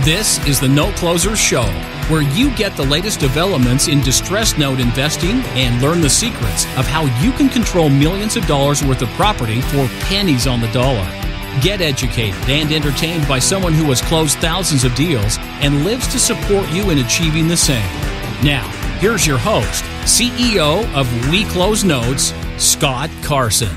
This is the Note Closers Show, where you get the latest developments in distressed note investing and learn the secrets of how you can control millions of dollars worth of property for pennies on the dollar. Get educated and entertained by someone who has closed thousands of deals and lives to support you in achieving the same. Now, here's your host, CEO of We Close Notes, Scott Carson.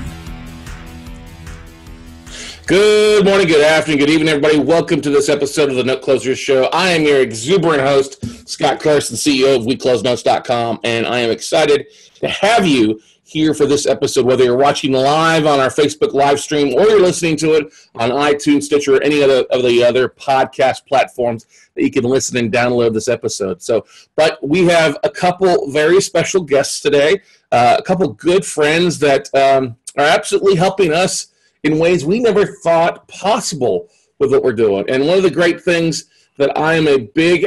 Good morning, good afternoon, good evening, everybody. Welcome to this episode of the Note Closers Show. I am your exuberant host, Scott Carson, CEO of WeCloseNotes.com, and I am excited to have you here for this episode, whether you're watching live on our Facebook live stream or you're listening to it on iTunes, Stitcher, or any other of the other podcast platforms that you can listen and download this episode. But we have a couple very special guests today, a couple good friends that are absolutely helping us in ways we never thought possible with what we're doing. And one of the great things that I am a big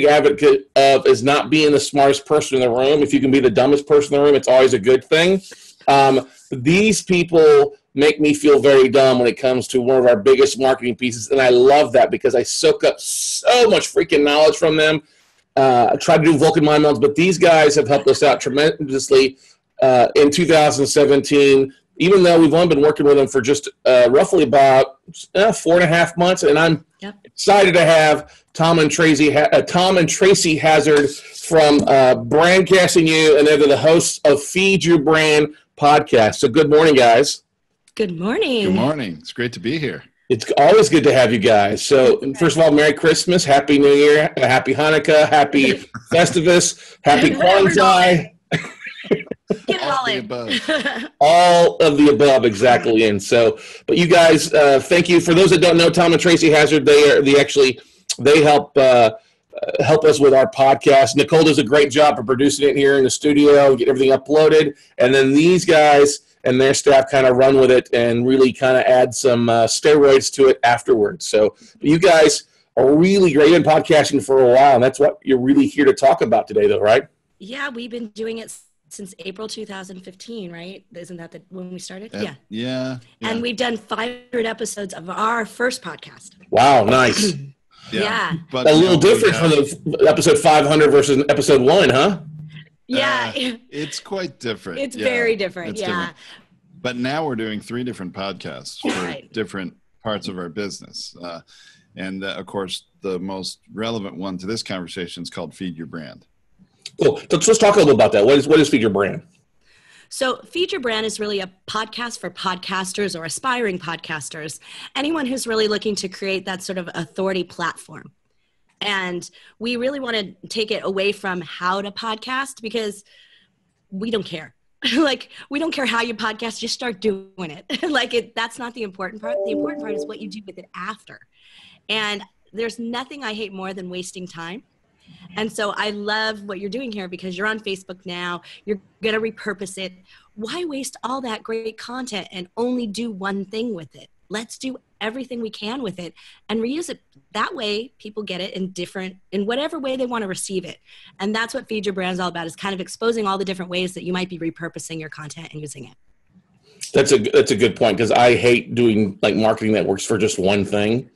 advocate of is not being the smartest person in the room. If you can be the dumbest person in the room, it's always a good thing. These people make me feel very dumb when it comes to one of our biggest marketing pieces, and I love that because I soak up so much freaking knowledge from them. I try to do Vulcan mind melds, but these guys have helped us out tremendously in 2017. Even though we've only been working with them for just roughly about 4.5 months, and I'm excited to have Tom and Tracy Hazzard from Brandcasting You, and they're the hosts of Feed Your Brand podcast. So good morning, guys. Good morning. Good morning. It's great to be here. It's always good to have you guys. So first of all, Merry Christmas, Happy New Year, Happy Hanukkah, Happy Festivus, Happy Kwanzaa. Get it all in. All of the above, exactly. And so, but you guys, thank you. For those that don't know, Tom and Tracy Hazzard, they help us with our podcast. Nichole does a great job of producing it here in the studio, get everything uploaded, and then these guys and their staff kind of run with it and really kind of add some steroids to it afterwards. So you guys are really great in podcasting for a while, and that's what you're really here to talk about today, though, right? Yeah, we've been doing it since April 2015, right? Isn't that when we started? Yeah. And we've done 500 episodes of our first podcast. Wow, nice. Yeah. But a little different from the episode 500 versus episode 1, huh? Yeah. It's quite different. It's very different, different. But now we're doing 3 different podcasts for different parts of our business. And of course, the most relevant one to this conversation is called Feed Your Brand. Cool. So let's talk a little about that. What is Feed Your Brand? So Feed Your Brand is really a podcast for podcasters or aspiring podcasters, anyone who's really looking to create that sort of authority platform. And we really want to take it away from how to podcast because we don't care. We don't care how you podcast, just start doing it. That's not the important part. The important part is what you do with it after. And there's nothing I hate more than wasting time. And so I love what you're doing here because you're on Facebook now. You're going to repurpose it. Why waste all that great content and only do one thing with it? Let's do everything we can with it and reuse it. That way people get it in whatever way they want to receive it. And that's what Feed Your Brand is all about, is kind of exposing all the different ways that you might be repurposing your content and using it. That's a good point because I hate doing marketing that works for just one thing.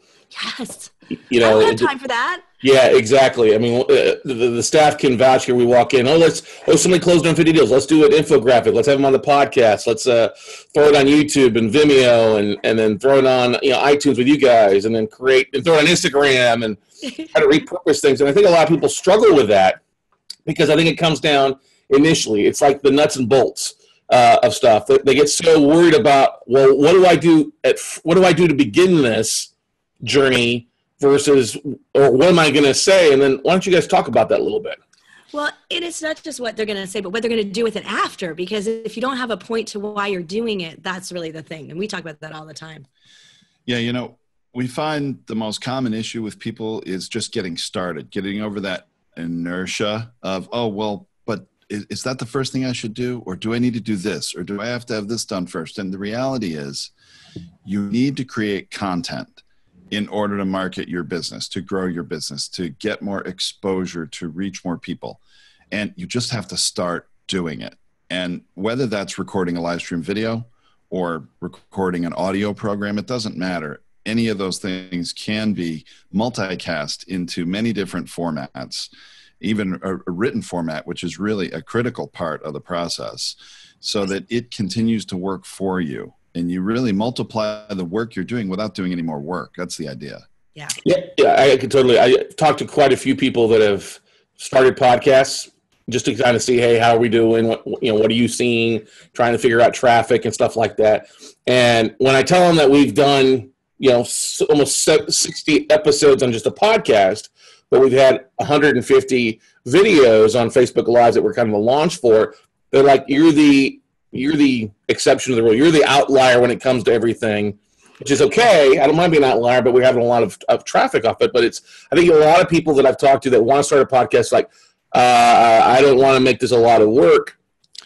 Yes. I don't have time for that. Yeah, exactly. I mean, the staff can vouch here. We walk in. Somebody closed on 50 deals. Let's do an infographic. Let's have them on the podcast. Let's throw it on YouTube and Vimeo, and then throw it on iTunes with you guys, and then throw it on Instagram and try to repurpose things. And I think a lot of people struggle with that because I think it comes down initially. It's like the nuts and bolts of stuff. They get so worried about, well, what do I do to begin this journey? Versus, or what am I going to say? And then why don't you guys talk about that a little bit? Well, and it's not just what they're going to say, but what they're going to do with it after. Because if you don't have a point to why you're doing it, that's really the thing. And we talk about that all the time. Yeah, we find the most common issue with people is just getting started, getting over that inertia of, but is that the first thing I should do? Or do I need to do this? Or do I have to have this done first? And the reality is you need to create content in order to market your business, to grow your business, to get more exposure, to reach more people. And you just have to start doing it. And whether that's recording a live stream video or recording an audio program, it doesn't matter. any of those things can be multicast into many different formats, even a written format, which is really a critical part of the process, so that it continues to work for you. And you really multiply the work you're doing without doing any more work. That's the idea. Yeah. Yeah, I could totally. I talked to quite a few people that have started podcasts just to kind of see, hey, how are we doing? What are you seeing? Trying to figure out traffic and stuff like that. And when I tell them that we've done, almost 60 episodes on just a podcast, but we've had 150 videos on Facebook Lives that we're kind of a launch for, they're like, you're the exception to the rule. You're the outlier when it comes to everything, which is okay. I don't mind being an outlier, but we're having a lot of traffic off it. But I think a lot of people that I've talked to that want to start a podcast, like, I don't want to make this a lot of work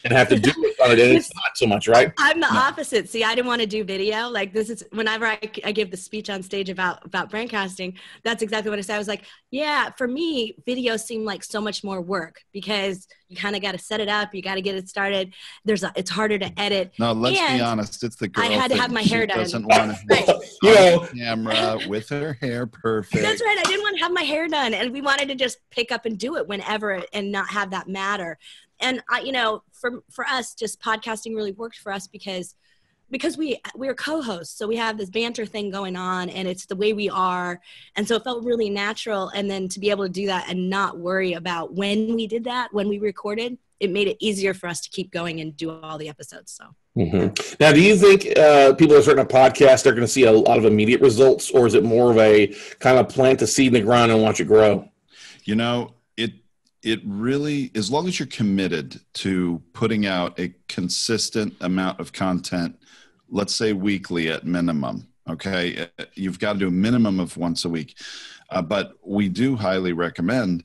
and have to do it on it. And it's not so much, right? I'm the opposite. See, I didn't want to do video. Like, this is whenever I give the speech on stage about brandcasting, that's exactly what I said. I was like, yeah, for me, video seemed like so much more work because you kind of got to set it up. You got to get it started. It's harder to edit. No, let's be honest. It's the girl I had to have my hair done. Doesn't want to right. camera with her hair perfect. That's right. I didn't want to have my hair done, and we wanted to just pick up and do it whenever and not have that matter. And for us, just podcasting really worked for us because we're co-hosts, so we have this banter thing going on, and it's the way we are, and so it felt really natural. And then to be able to do that and not worry about when we did that, when we recorded, it made it easier for us to keep going and do all the episodes. So Now, do you think people that are starting a podcast are going to see a lot of immediate results, or is it more of a kind of plant the seed in the ground and watch it grow? It really, as long as you're committed to putting out a consistent amount of content, let's say weekly at minimum, okay? You've got to do a minimum of once a week. But we do highly recommend,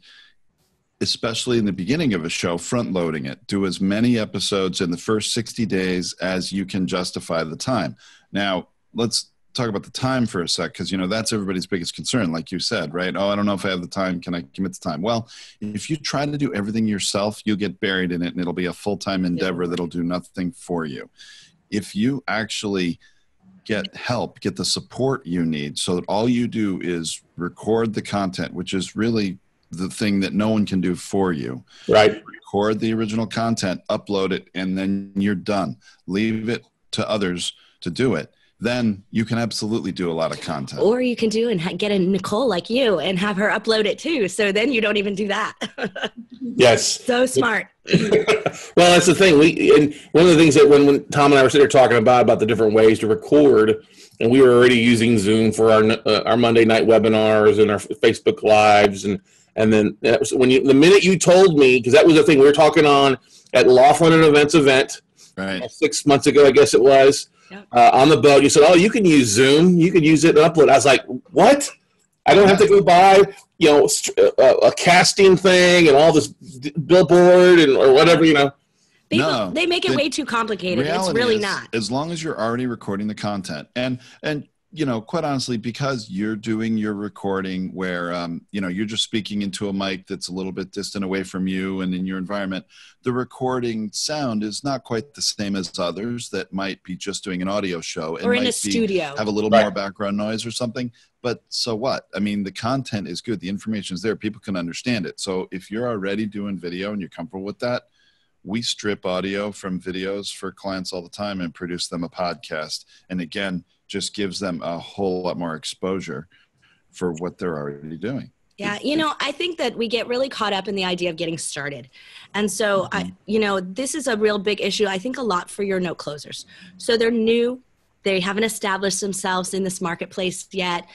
especially in the beginning of a show, front loading it. Do as many episodes in the first 60 days as you can justify the time. Now, let's talk about the time for a sec, because that's everybody's biggest concern, like you said, right? Oh, I don't know if I have the time. Can I commit the time? Well, if you try to do everything yourself, you'll get buried in it, and it'll be a full-time endeavor that'll do nothing for you. If you actually get help, get the support you need, so that all you do is record the content, which is really the thing that no one can do for you. Right. Record the original content, upload it, and then you're done. Leave it to others to do it. Then you can absolutely do a lot of content. Or you can do and get a Nichole like you and have her upload it too. So then you don't even do that. Yes. So smart. Well, that's the thing. And one of the things that when Tom and I were sitting there talking about the different ways to record, and we were already using Zoom for our Monday night webinars and our Facebook Lives, and then the minute you told me, because that was the thing we were talking on at Laughlin and Events event, right, 6 months ago, I guess it was. Yep. On the boat, you said, "Oh, you can use Zoom. You can use it and upload." I was like, "What? I don't have to go buy, a casting thing and all this billboard or whatever, They make it way too complicated. It's really not. As long as you're already recording the content, and quite honestly, because you're doing your recording where you're just speaking into a mic that's a little bit distant away from you and in your environment, the recording sound is not quite the same as others that might be just doing an audio show and or in a studio, have a little more background noise or something. But so what? I mean, the content is good. The information is there. People can understand it. So if you're already doing video and you're comfortable with that, we strip audio from videos for clients all the time and produce them a podcast. And again, just gives them a whole lot more exposure for what they're already doing. Yeah, I think that we get really caught up in the idea of getting started. And so, this is a real big issue, I think, a lot for your note closers. So they're new. They haven't established themselves in this marketplace yet.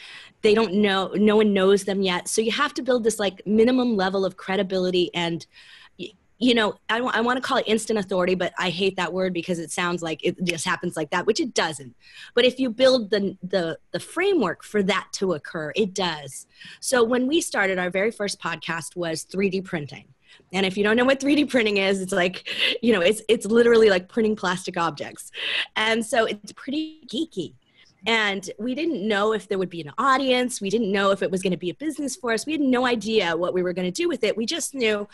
They don't know. No one knows them yet. So you have to build this minimum level of credibility and I want to call it instant authority, but I hate that word because it sounds like it just happens like that, which it doesn't. But if you build the framework for that to occur, it does. So when we started, our very first podcast was 3D printing. And if you don't know what 3D printing is, it's it's literally like printing plastic objects. And so it's pretty geeky. And we didn't know if there would be an audience. We didn't know if it was going to be a business for us. We had no idea what we were going to do with it. We just knew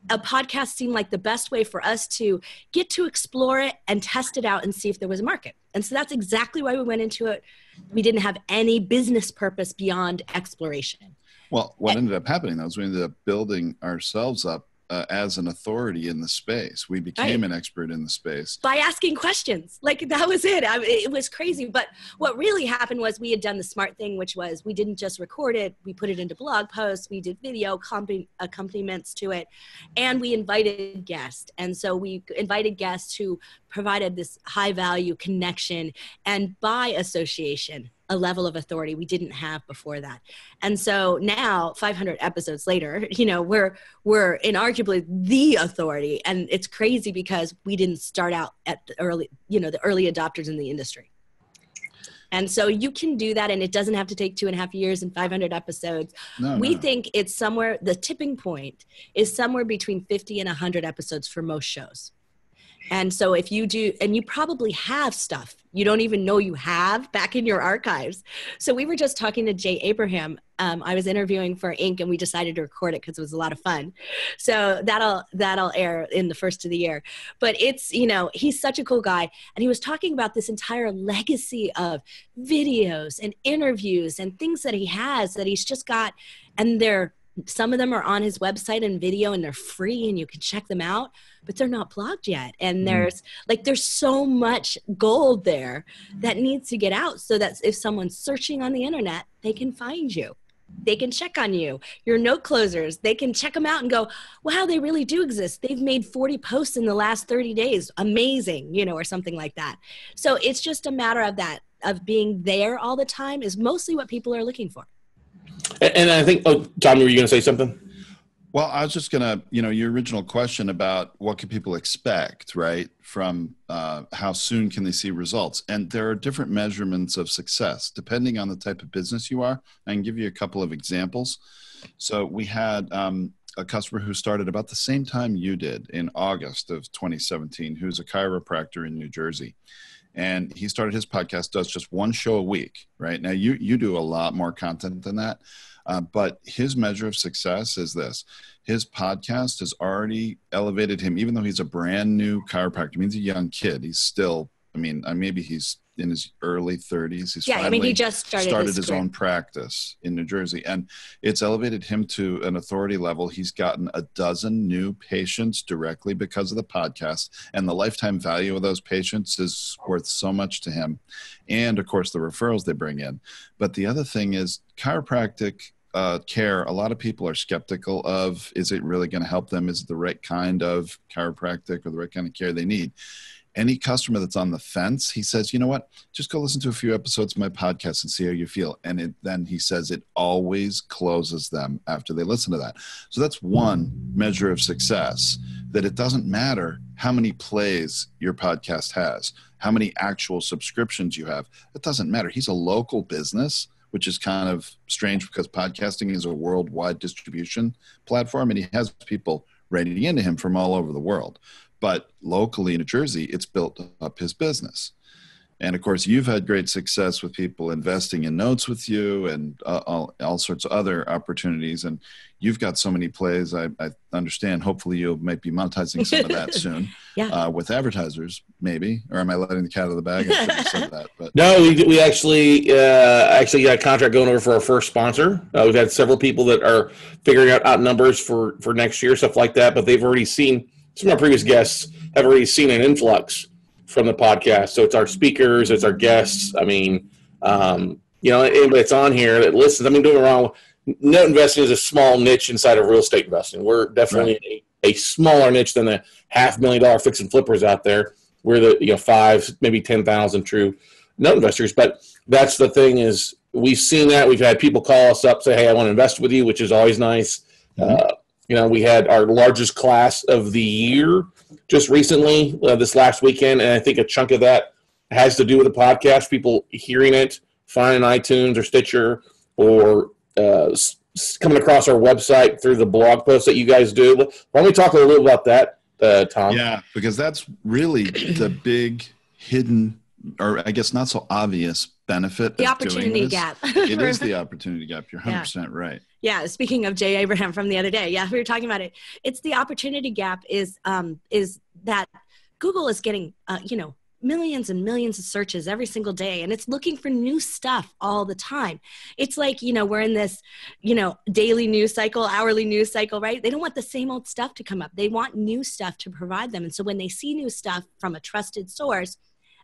a podcast seemed like the best way for us to get to explore it and test it out and see if there was a market. And so that's exactly why we went into it. We didn't have any business purpose beyond exploration. Well, what ended up happening, though, is we ended up building ourselves up as an authority in the space. We became an expert in the space. By asking questions. Like, that was it. It was crazy. But what really happened was we had done the smart thing, which was we didn't just record it. We put it into blog posts. We did video accompaniments to it. And we invited guests. And so we invited guests who provided this high value connection and by association, a level of authority we didn't have before that. And so now 500 episodes later, you know, we're inarguably the authority. And it's crazy because we didn't start out at the early adopters in the industry. And so you can do that, and it doesn't have to take 2.5 years and 500 episodes. We think it's somewhere, the tipping point is somewhere between 50 and 100 episodes for most shows. And so if you do, and you probably have stuff you don't even know you have back in your archives. So we were just talking to Jay Abraham. I was interviewing for Inc. and we decided to record it because it was a lot of fun. So that'll air in the first of the year. But it's, you know, he's such a cool guy. And he was talking about this entire legacy of videos and interviews and things that he has that he's just got. And some of them are on his website and video, and they're free and you can check them out, but they're not blogged yet. And there's so much gold there that needs to get out so that if someone's searching on the internet, they can find you. They can check on you. Your note closers, they can check them out and go, wow, they really do exist. They've made 40 posts in the last 30 days. Amazing, you know, or something like that. So it's just a matter of that, of being there all the time is mostly what people are looking for. And I think, Tom, were you going to say something? Well, I was just going to, your original question about what can people expect, right, from how soon can they see results? And there are different measurements of success depending on the type of business you are. I can give you a couple of examples. So we had a customer who started about the same time you did in August of 2017, who's a chiropractor in New Jersey. And he started his podcast, does just one show a week, right? Now, you do a lot more content than that. But his measure of success is this. His podcast has already elevated him, even though he's a brand new chiropractor. He's a young kid. He's still, maybe he's in his early 30s. He just started his own practice in New Jersey. And it's elevated him to an authority level. He's gotten 12 new patients directly because of the podcast. And the lifetime value of those patients is worth so much to him. And, of course, the referrals they bring in. But the other thing is chiropractic care, a lot of people are skeptical of, is it really going to help them? Is it the right kind of chiropractic or the right kind of care they need? Any customer that's on the fence, he says, you know what, just go listen to a few episodes of my podcast and see how you feel. And then he says it always closes them after they listen to that. So that's one measure of success, that it doesn't matter how many plays your podcast has, how many actual subscriptions you have. It doesn't matter. He's a local business, which is kind of strange because podcasting is a worldwide distribution platform, and he has people writing into him from all over the world. But locally in New Jersey, it's built up his business. And, of course, you've had great success with people investing in notes with you and all sorts of other opportunities. And you've got so many plays. I understand. Hopefully you might be monetizing some of that soon with advertisers, maybe. Or am I letting the cat out of the bag? I shouldn't have said that. But. No, we actually got a contract going over for our first sponsor. We've had several people that are figuring out numbers for next year, stuff like that. But they've already seen, some of our previous guests have already seen an influx from the podcast. So it's our speakers, it's our guests. Anybody that's on here that listens, don't get me wrong, note investing is a small niche inside of real estate investing. We're definitely a smaller niche than the $500,000 fix and flippers out there. We're the 5, maybe 10,000 true note investors. But that's the thing is we've seen that. We've had people call us up, say, hey, I want to invest with you, which is always nice. We had our largest class of the year just recently, this last weekend, and I think a chunk of that has to do with the podcast, people hearing it, finding iTunes or Stitcher, or coming across our website through the blog posts that you guys do. Why don't we talk a little about that, Tom? Yeah, because that's really the big hidden, or I guess not so obvious, benefit the of opportunity doing this. gap. It is the opportunity gap. You're 100% right. Yeah. Speaking of Jay Abraham from the other day, we were talking about it. It's the opportunity gap is that Google is getting, millions and millions of searches every single day, and it's looking for new stuff all the time. It's like, we're in this, daily news cycle, hourly news cycle, right? They don't want the same old stuff to come up. They want new stuff to provide them. And so when they see new stuff from a trusted source,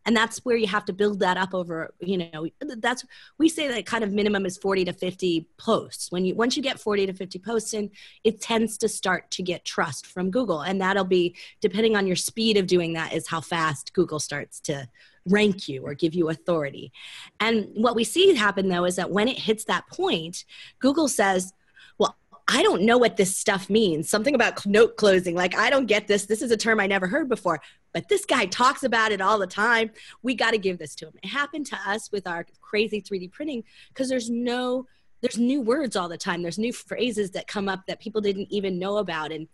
and that's where you have to build that up over, we say that kind of minimum is 40 to 50 posts. Once you get 40 to 50 posts in, it tends to start to get trust from Google. And that'll be, depending on your speed of doing that, is how fast Google starts to rank you or give you authority. And what we see happen though, is that when it hits that point, Google says, well, I don't know what this stuff means. Something about note closing. Like, I don't get this. This is a term I never heard before, but this guy talks about it all the time. We got to give this to him. It happened to us with our crazy 3D printing because there's new words all the time. There's new phrases that come up that people didn't even know about. And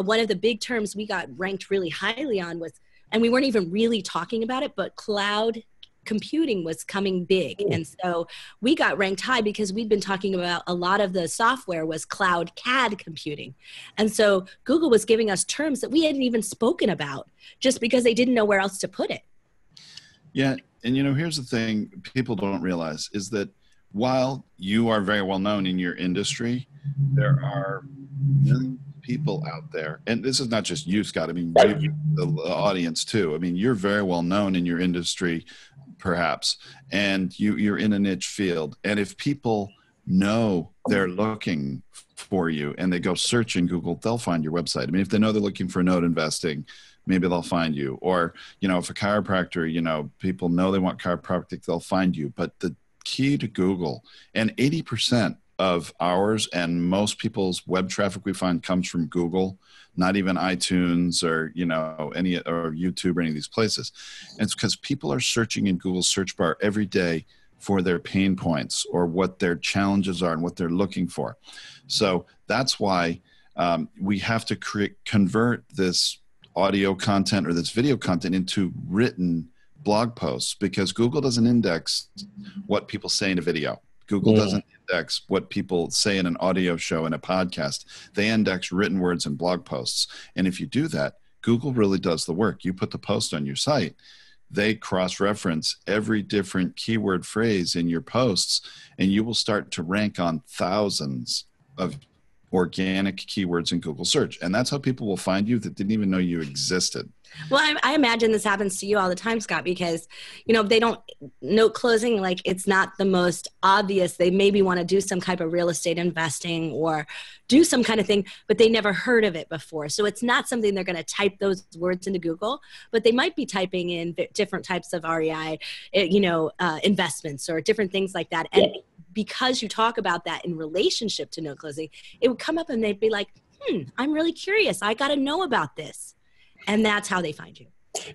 one of the big terms we got ranked really highly on was, and we weren't even really talking about it, but cloud computing was coming big. And so we got ranked high because we'd been talking about a lot of the software was cloud CAD computing. And so Google was giving us terms that we hadn't even spoken about just because they didn't know where else to put it. Yeah. And here's the thing people don't realize is that while you are very well known in your industry, there are millions of people out there. And this is not just you, Scott. I mean, you, the audience too. I mean, you're very well known in your industry, perhaps, and you're in a niche field. And if people know they're looking for you and they go search in Google, they'll find your website. I mean, if they know they're looking for note investing, maybe they'll find you. Or, if a chiropractor, people know they want chiropractic, they'll find you. But the key to Google, and 80% of ours and most people's web traffic we find comes from Google, not even iTunes or, any or YouTube or any of these places. And it's because people are searching in Google's search bar every day for their pain points or what their challenges are and what they're looking for. So that's why we have to convert this audio content or this video content into written blog posts, because Google doesn't index what people say in a video. Google doesn't index what people say in an audio show and a podcast. They index written words and blog posts. And if you do that, Google really does the work. You put the post on your site, they cross-reference every different keyword phrase in your posts, and you will start to rank on thousands of organic keywords in Google search. And that's how people will find you that didn't even know you existed. Well, I imagine this happens to you all the time, Scott, because, they don't note closing, like it's not the most obvious. They maybe want to do some type of real estate investing or do some kind of thing, but they never heard of it before. So it's not something they're going to type those words into Google, but they might be typing in different types of REI, investments or different things like that. And because you talk about that in relationship to note closing, it would come up and they'd be like, I'm really curious. I got to know about this. And that's how they find you.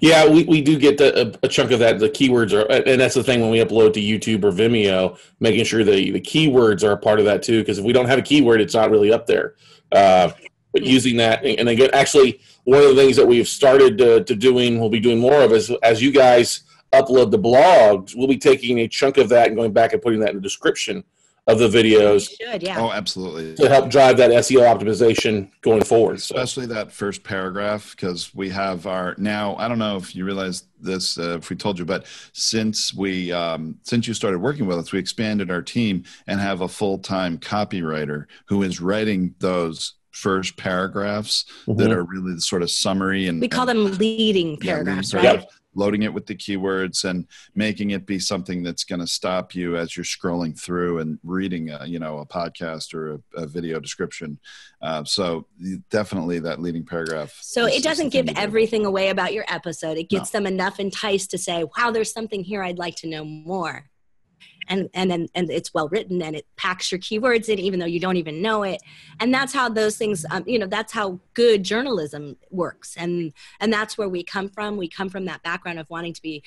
Yeah, we do get a chunk of that. The keywords are, and that's the thing when we upload to YouTube or Vimeo, making sure the keywords are a part of that too. Because if we don't have a keyword, it's not really up there. But using that, and again, actually, one of the things that we've started to doing, we'll be doing more of, is as you guys upload the blogs, we'll be taking a chunk of that and going back and putting that in the description of the videos. Should, yeah. Oh, absolutely. To help drive that SEO optimization going forward. Especially that first paragraph, because we have now, I don't know if you realize this, if we told you, but since you started working with us, we expanded our team and have a full-time copywriter who is writing those first paragraphs that are really the sort of summary. And we call them leading paragraphs, right? Yep. Loading it with the keywords and making it be something that's going to stop you as you're scrolling through and reading a podcast or a video description. So definitely that leading paragraph. So it doesn't give everything away about your episode. It gets them enough enticed to say, wow, there's something here I'd like to know more. And it's well written and it packs your keywords in even though you don't even know it. And that's how those things, that's how good journalism works. And that's where we come from. We come from that background of wanting to be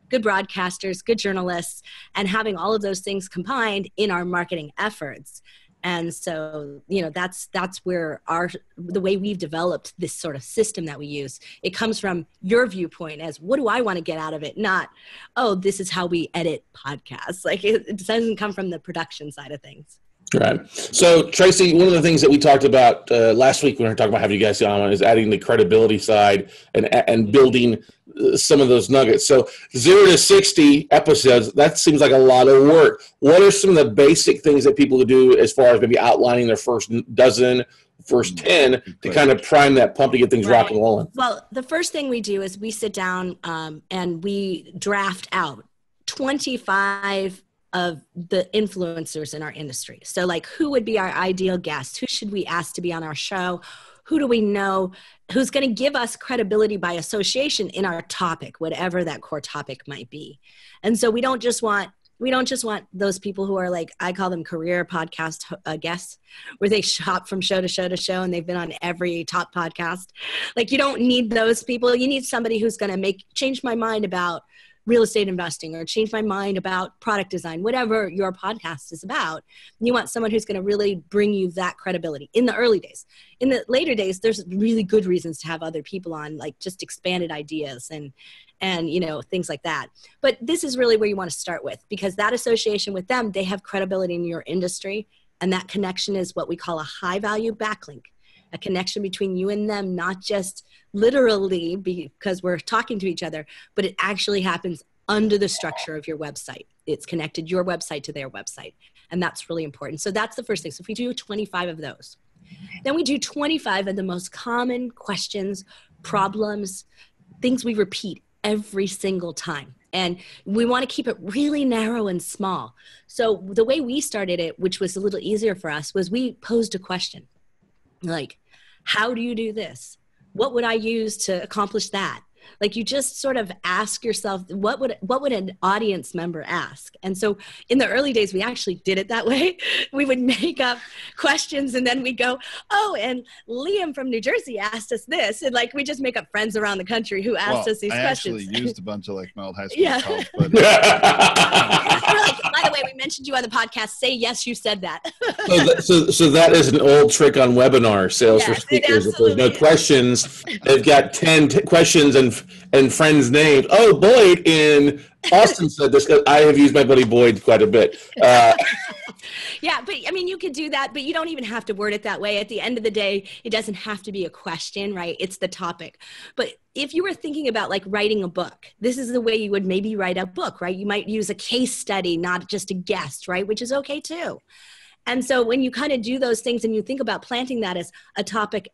good broadcasters, good journalists, and having all of those things combined in our marketing efforts. And so, that's where the way we've developed this sort of system that we use, it comes from your viewpoint as what do I want to get out of it? Not, oh, this is how we edit podcasts. Like it doesn't come from the production side of things. Right. So, Tracy, one of the things that we talked about last week when we were talking about having you guys on is adding the credibility side and building some of those nuggets. So 0 to 60 episodes, that seems like a lot of work. What are some of the basic things that people do as far as maybe outlining their first dozen, first 10 to kind of prime that pump to get things rocking and rolling? Well, the first thing we do is we sit down and we draft out 25 of the influencers in our industry. So like, who would be our ideal guest? Who should we ask to be on our show? Who do we know who's going to give us credibility by association in our topic, whatever that core topic might be? And so we don't just want those people who are like, I call them career podcast guests, where they shop from show to show to show and they've been on every top podcast. Like, you don't need those people. You need somebody who's going to change my mind about real estate investing or change my mind about product design, whatever your podcast is about. You want someone who's going to really bring you that credibility in the early days. In the later days, there's really good reasons to have other people on, like just expanded ideas and things like that. But this is really where you want to start with, because that association with them, they have credibility in your industry. And that connection is what we call a high value backlink, a connection between you and them, not just literally because we're talking to each other, but it actually happens under the structure of your website. It's connected your website to their website. And that's really important. So that's the first thing. So if we do 25 of those, then we do 25 of the most common questions, problems, things we repeat every single time. And we want to keep it really narrow and small. So the way we started it, which was a little easier for us, was we posed a question. Like, how do you do this? What would I use to accomplish that? Like, you just sort of ask yourself, what would an audience member ask? And so in the early days, we actually did it that way. We would make up questions and then we'd go, oh, and Liam from New Jersey asked us this. And like, we just make up friends around the country who asked us these questions. I actually used a bunch of like my old high school college, but we're like, by the way, we mentioned you on the podcast. Say yes, you said that. so that is an old trick on webinar sales for speakers. If there's no questions, they've got 10 questions and friends' names. Oh, Boyd in Austin said this. I have used my buddy Boyd quite a bit. Yeah, but I mean, you could do that, but you don't even have to word it that way. At the end of the day, it doesn't have to be a question, right? It's the topic. But if you were thinking about like writing a book, this is the way you would maybe write a book, right? You might use a case study, not just a guest, right? Which is okay too. And so when you kind of do those things and you think about planting that as a topic,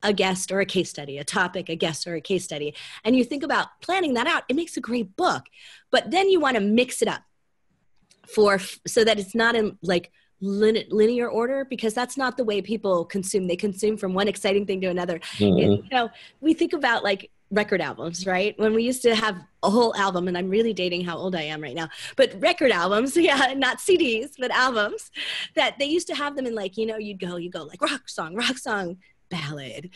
a guest, or a case study, a topic, a guest, or a case study, and you think about planning that out, it makes a great book. But then you want to mix it up so that it's not in like linear order, because that's not the way people consume. They consume from one exciting thing to another. Mm-hmm. We think about like record albums, right? When we used to have a whole album, and I'm really dating how old I am right now, but record albums, yeah, not CDs, but albums, that they used to have them in like, you'd go like rock song, ballad,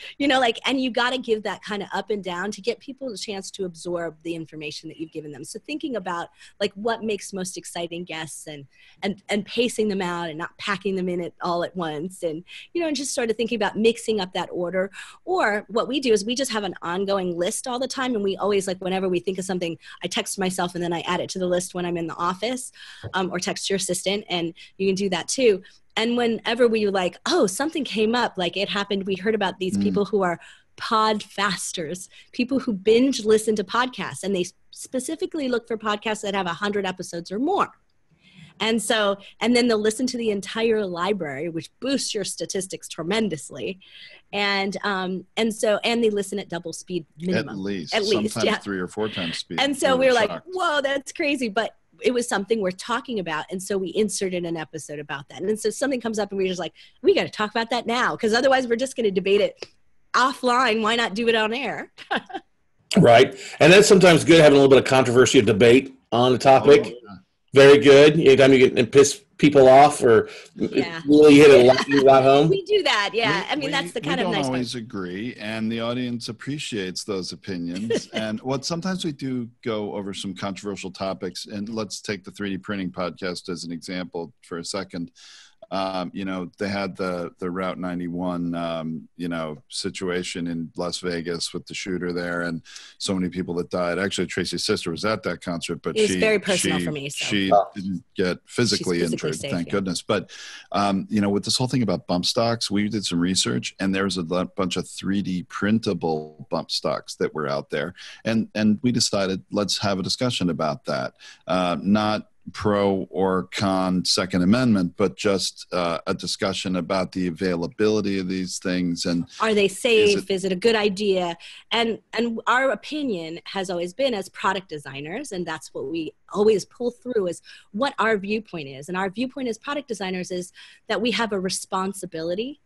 and you got to give that kind of up and down to get people a chance to absorb the information that you've given them. So thinking about like what makes most exciting guests and pacing them out and not packing them in it all at once. And, and just sort of thinking about mixing up that order. Or what we do is we just have an ongoing list all the time. And we always, like, whenever we think of something, I text myself and then I add it to the list when I'm in the office, or text your assistant, and you can do that too. And whenever we were like, oh, something came up, like it happened, we heard about these people who are pod fasters, people who binge listen to podcasts, and they specifically look for podcasts that have 100 episodes or more. And then they'll listen to the entire library, which boosts your statistics tremendously. And they listen at double speed minimum. At least, sometimes, yeah. 3 or 4 times speed. And so we were like, whoa, that's crazy. But it was something worth talking about. And so we inserted an episode about that. And so something comes up and we're just like, we got to talk about that now, because otherwise we're just going to debate it offline. Why not do it on air? Right. And that's sometimes good, having a little bit of controversy or debate on the topic. Oh, yeah. Very good. Anytime you get and piss people off or really hit a lot home. We do that, yeah. That's the kind of nice. We don't always agree, and the audience appreciates those opinions. And sometimes we do go over some controversial topics. And let's take the 3D printing podcast as an example for a second. They had the Route 91, situation in Las Vegas with the shooter there, and so many people that died. Actually, Tracy's sister was at that concert, but it was very personal for me. So. She didn't get physically injured, safe, thank goodness. But, with this whole thing about bump stocks, we did some research, and there was a bunch of 3D printable bump stocks that were out there. And we decided, let's have a discussion about that. Not pro or con Second Amendment, but just a discussion about the availability of these things, and are they safe? Is it a good idea? And our opinion has always been, as product designers, and that's what we always pull through, is what our viewpoint is. And our viewpoint as product designers is that we have a responsibility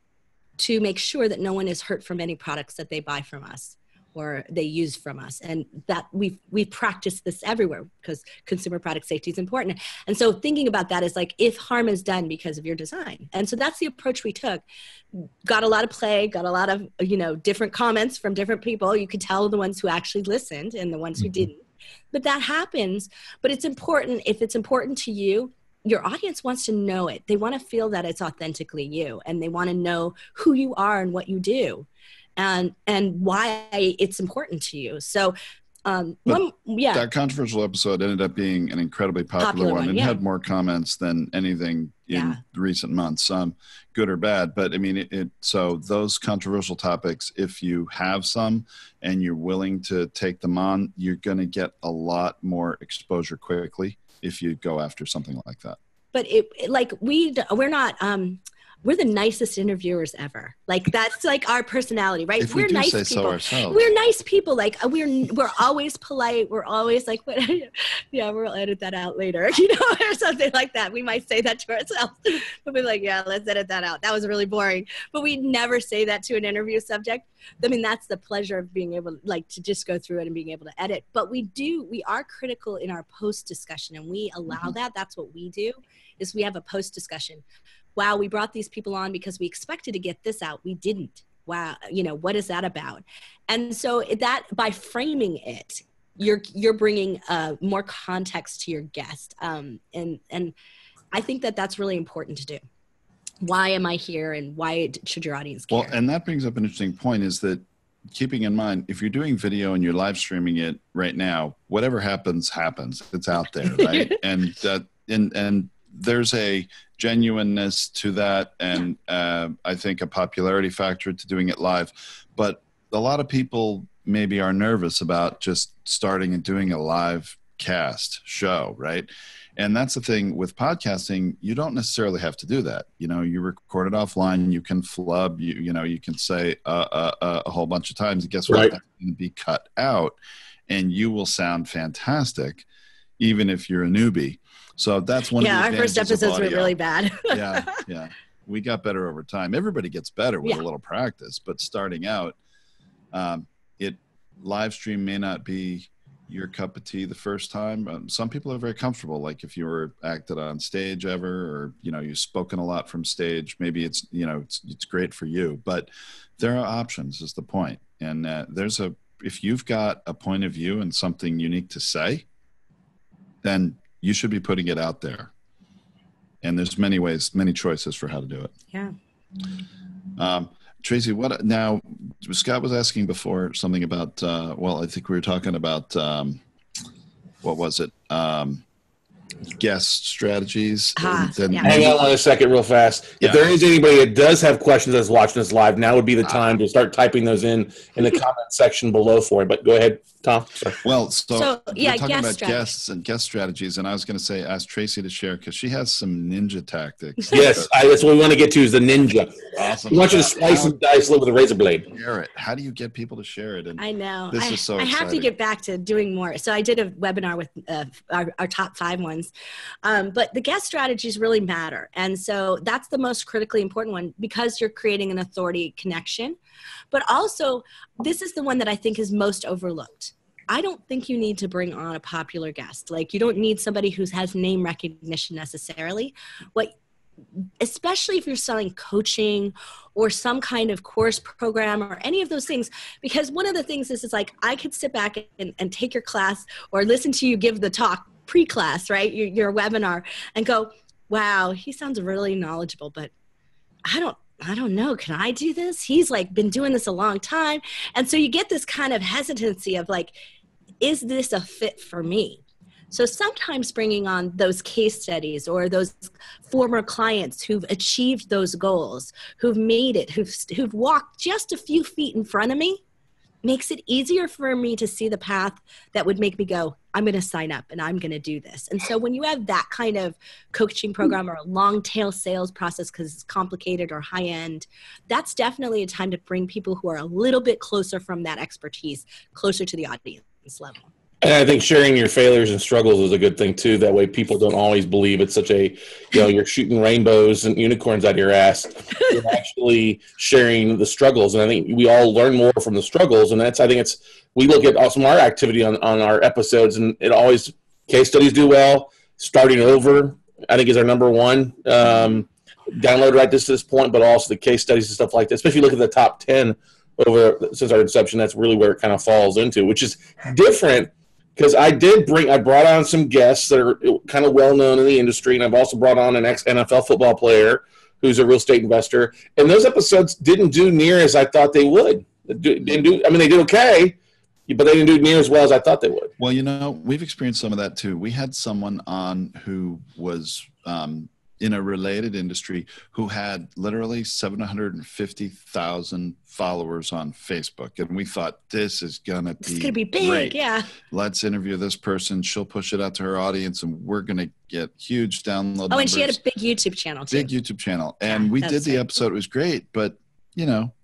to make sure that no one is hurt from any products that they buy from us or they use from us. And that we've practiced this everywhere, because consumer product safety is important. And so thinking about that is like, if harm is done because of your design. And so that's the approach we took. Got a lot of play, got a lot of, different comments from different people. You could tell the ones who actually listened and the ones who didn't. But that happens. But it's important. If it's important to you, your audience wants to know it. They want to feel that it's authentically you, and they want to know who you are and what you do. And why it's important to you. So, that controversial episode ended up being an incredibly popular one. It had more comments than anything in recent months, good or bad. But I mean, so those controversial topics, if you have some and you're willing to take them on, you're going to get a lot more exposure quickly if you go after something like that. But we're not. We're the nicest interviewers ever. Like, that's like our personality, right? If we're nice people. So ourselves. We're nice people. Like, we're always polite. We're always like, we'll edit that out later, or something like that. We might say that to ourselves. We'll be like, yeah, let's edit that out. That was really boring. But we never say that to an interview subject. I mean, that's the pleasure of being able, to just go through it and being able to edit. But we are critical in our post discussion, and we allow that. That's what we do, is we have a post discussion. Wow, we brought these people on because we expected to get this out. We didn't. Wow, what is that about? And so that, by framing it, you're bringing more context to your guest. And I think that that's really important to do. Why am I here, and why should your audience care? Well, and that brings up an interesting point, is that keeping in mind, if you're doing video and you're live streaming it right now, whatever happens. It's out there, right? and there's a genuineness to that, and I think a popularity factor to doing it live. But a lot of people maybe are nervous about just starting and doing a live cast show, right? And that's the thing with podcasting. You don't necessarily have to do that. You record it offline. You can flub. You can say a whole bunch of times. And guess what? Right. That's going to be cut out, and you will sound fantastic, even if you're a newbie. So that's one of the our first episodes were really bad. Yeah. We got better over time. Everybody gets better with a little practice, but starting out, live stream may not be your cup of tea the first time. Some people are very comfortable. Like if you were acted on stage ever, or, you've spoken a lot from stage, maybe it's great for you, but there are options is the point. And if you've got a point of view and something unique to say, then you should be putting it out there. And there's many choices for how to do it. Yeah. Tracy, now Scott was asking before something about, I think we were talking about, what was it? Guest strategies. Hang on a second real fast. If there is anybody that does have questions that's watching this live, now would be the time to start typing those in the comment section below for it. But go ahead, Tom. Sorry. Well, so we're talking about guests and guest strategies, and I was going to say, ask Tracy to share, because she has some ninja tactics. Yes, that's what we want to get to, is the ninja. Awesome. We want you to slice and dice with a razor blade. Share it. How do you get people to share it? And I know. This is so exciting. I have to get back to doing more. So I did a webinar with our top 5 ones. But the guest strategies really matter. And so that's the most critically important one, because you're creating an authority connection. But also, this is the one that I think is most overlooked. I don't think you need to bring on a popular guest. Like, you don't need somebody who has name recognition necessarily. Especially if you're selling coaching or some kind of course program or any of those things, because one of the things is like, I could sit back and take your class or listen to you give the talk pre-class, right? Your webinar, and go, wow, he sounds really knowledgeable, but I don't know. Can I do this? He's like been doing this a long time. And so you get this kind of hesitancy of like, is this a fit for me? So sometimes bringing on those case studies or those former clients who've achieved those goals, who've made it, who've walked just a few feet in front of me, makes it easier for me to see the path that would make me go, I'm going to sign up and I'm going to do this. And so when you have that kind of coaching program or a long tail sales process because it's complicated or high end, that's definitely a time to bring people who are a little bit closer from that expertise, closer to the audience level. And I think sharing your failures and struggles is a good thing too. That way people don't always believe it's such a, you're shooting rainbows and unicorns out of your ass. You're actually sharing the struggles. And I think we all learn more from the struggles. And we look at also our activity on our episodes, and it always, case studies do well. Starting over, I think, is our number one download right to this point, but also the case studies and stuff like that. Especially if you look at the top 10 since our inception, that's really where it kind of falls into, which is different. Because I brought on some guests that are kind of well-known in the industry, and I've also brought on an ex-NFL football player who's a real estate investor. And those episodes didn't do near as I thought they would. They did okay, but they didn't do near as well as I thought they would. Well, we've experienced some of that too. We had someone on who was in a related industry who had literally 750,000 followers on Facebook. And we thought, this is going to be big. Great. Yeah. Let's interview this person. She'll push it out to her audience and we're going to get huge download numbers. And she had a big YouTube channel too. And we did the episode. It was great, but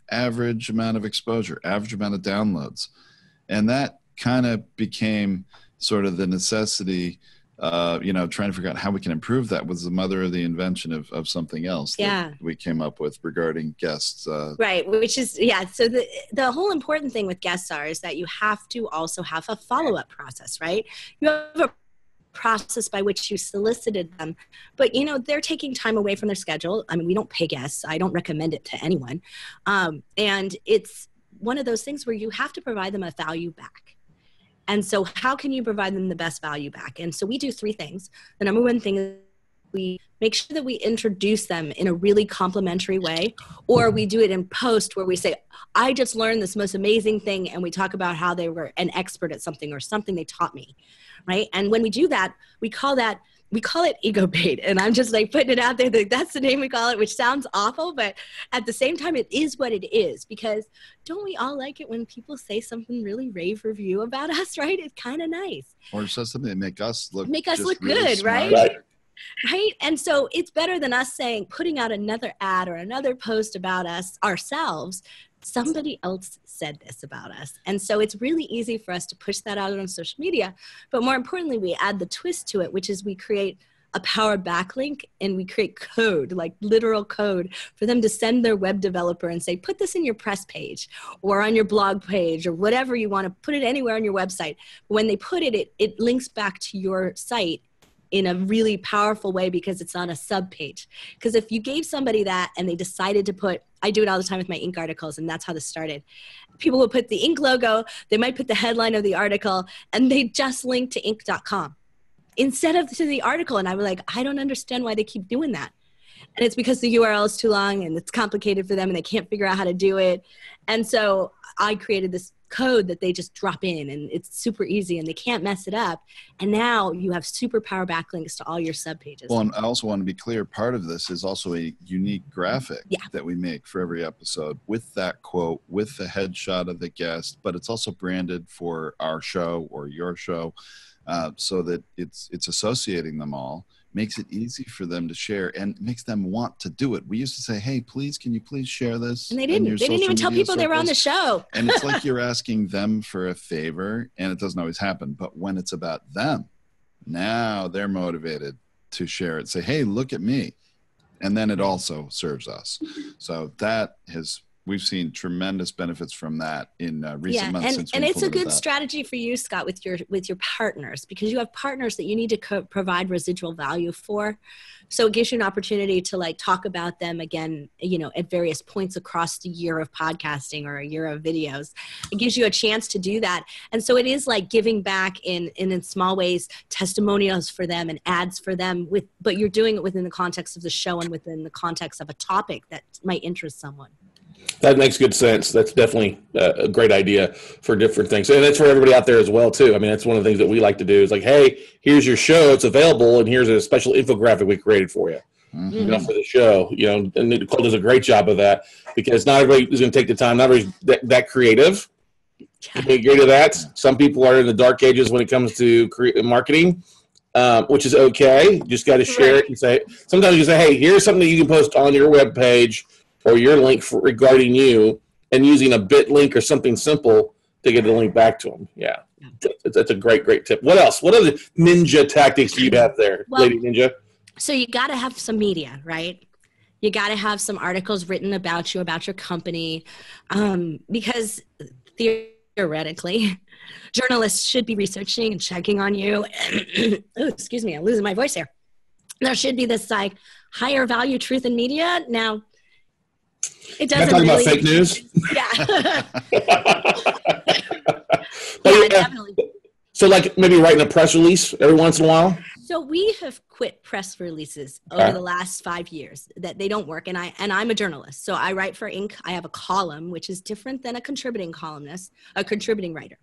average amount of exposure, average amount of downloads. And that kind of became sort of the necessity, trying to figure out how we can improve. That was the mother of the invention of something else that we came up with regarding guests. Right, which is, so the whole important thing with guests is that you have to also have a follow-up process, right? You have a process by which you solicited them, but they're taking time away from their schedule. I mean, we don't pay guests. I don't recommend it to anyone. And it's one of those things where you have to provide them a value back. And so how can you provide them the best value back? And so we do three things. The number one thing is we make sure that we introduce them in a really complimentary way, or we do it in post where we say, I just learned this most amazing thing, and we talk about how they were an expert at something or something they taught me, right? And when we do that, we call it ego bait. And I'm just like putting it out there that that's the name we call it, which sounds awful, but at the same time, it is what it is. Because don't we all like it when people say something really rave review about us, right? It's kind of nice. Or says something that make us look really good, right? Right. And so it's better than us putting out another ad or another post about ourselves. Somebody else said this about us. And so it's really easy for us to push that out on social media. But more importantly, we add the twist to it, which is we create a power backlink and we create code, like literal code, for them to send their web developer and say, put this in your press page or on your blog page or whatever you want to put it anywhere on your website. But when they put it, it links back to your site in a really powerful way because it's on a sub page. Because if you gave somebody that and they decided to put, I do it all the time with my ink articles, and that's how this started. People will put the ink logo, they might put the headline of the article, and they just link to ink.com instead of to the article. And I was like, I don't understand why they keep doing that. And it's because the URL is too long and it's complicated for them and they can't figure out how to do it. And so I created this code that they just drop in and it's super easy and they can't mess it up. And now you have super power backlinks to all your sub pages. Well, and I also want to be clear, part of this is also a unique graphic that we make for every episode with that quote, with the headshot of the guest, but it's also branded for our show or your show so that it's associating them all. Makes it easy for them to share and makes them want to do it. We used to say, hey, can you please share this? And they didn't. They didn't even tell people they were on the show. And it's like you're asking them for a favor, and it doesn't always happen. But when it's about them, now they're motivated to share it. Say, hey, look at me. And then it also serves us. So that has we've seen tremendous benefits from that in recent months. And it's a good strategy for you, Scott, with your partners, because you have partners that you need to provide residual value for. So it gives you an opportunity to like talk about them again, at various points across the year of podcasting or a year of videos. It gives you a chance to do that. And so it is like giving back in small ways, testimonials for them and ads for them, but you're doing it within the context of the show and within the context of a topic that might interest someone. That makes good sense. That's definitely a great idea for different things. And that's for everybody out there as well, too. I mean, that's one of the things that we like to do is like, hey, here's your show. It's available. And here's a special infographic we created for you, for the show. And Nichole does a great job of that because not everybody is going to take the time. Not everybody's that creative. You agree to that? Some people are in the dark ages when it comes to marketing, which is okay. You just got to share it and say, sometimes you say, hey, here's something that you can post on your webpage or your link regarding you, and using a bit link or something simple to get the link back to them. Yeah, that's a great tip. What else? What other ninja tactics do you have there, Lady Ninja? So you got to have some media, right? You got to have some articles written about you, about your company, because theoretically, journalists should be researching and checking on you. Oh, excuse me, I'm losing my voice here. There should be this like higher value truth in media. Now, it doesn't talking about fake news. Yeah. Definitely. So like maybe writing a press release every once in a while? So we have quit press releases over the last 5 years that they don't work. And I'm a journalist. So I write for Inc. I have a column, which is different than a contributing writer.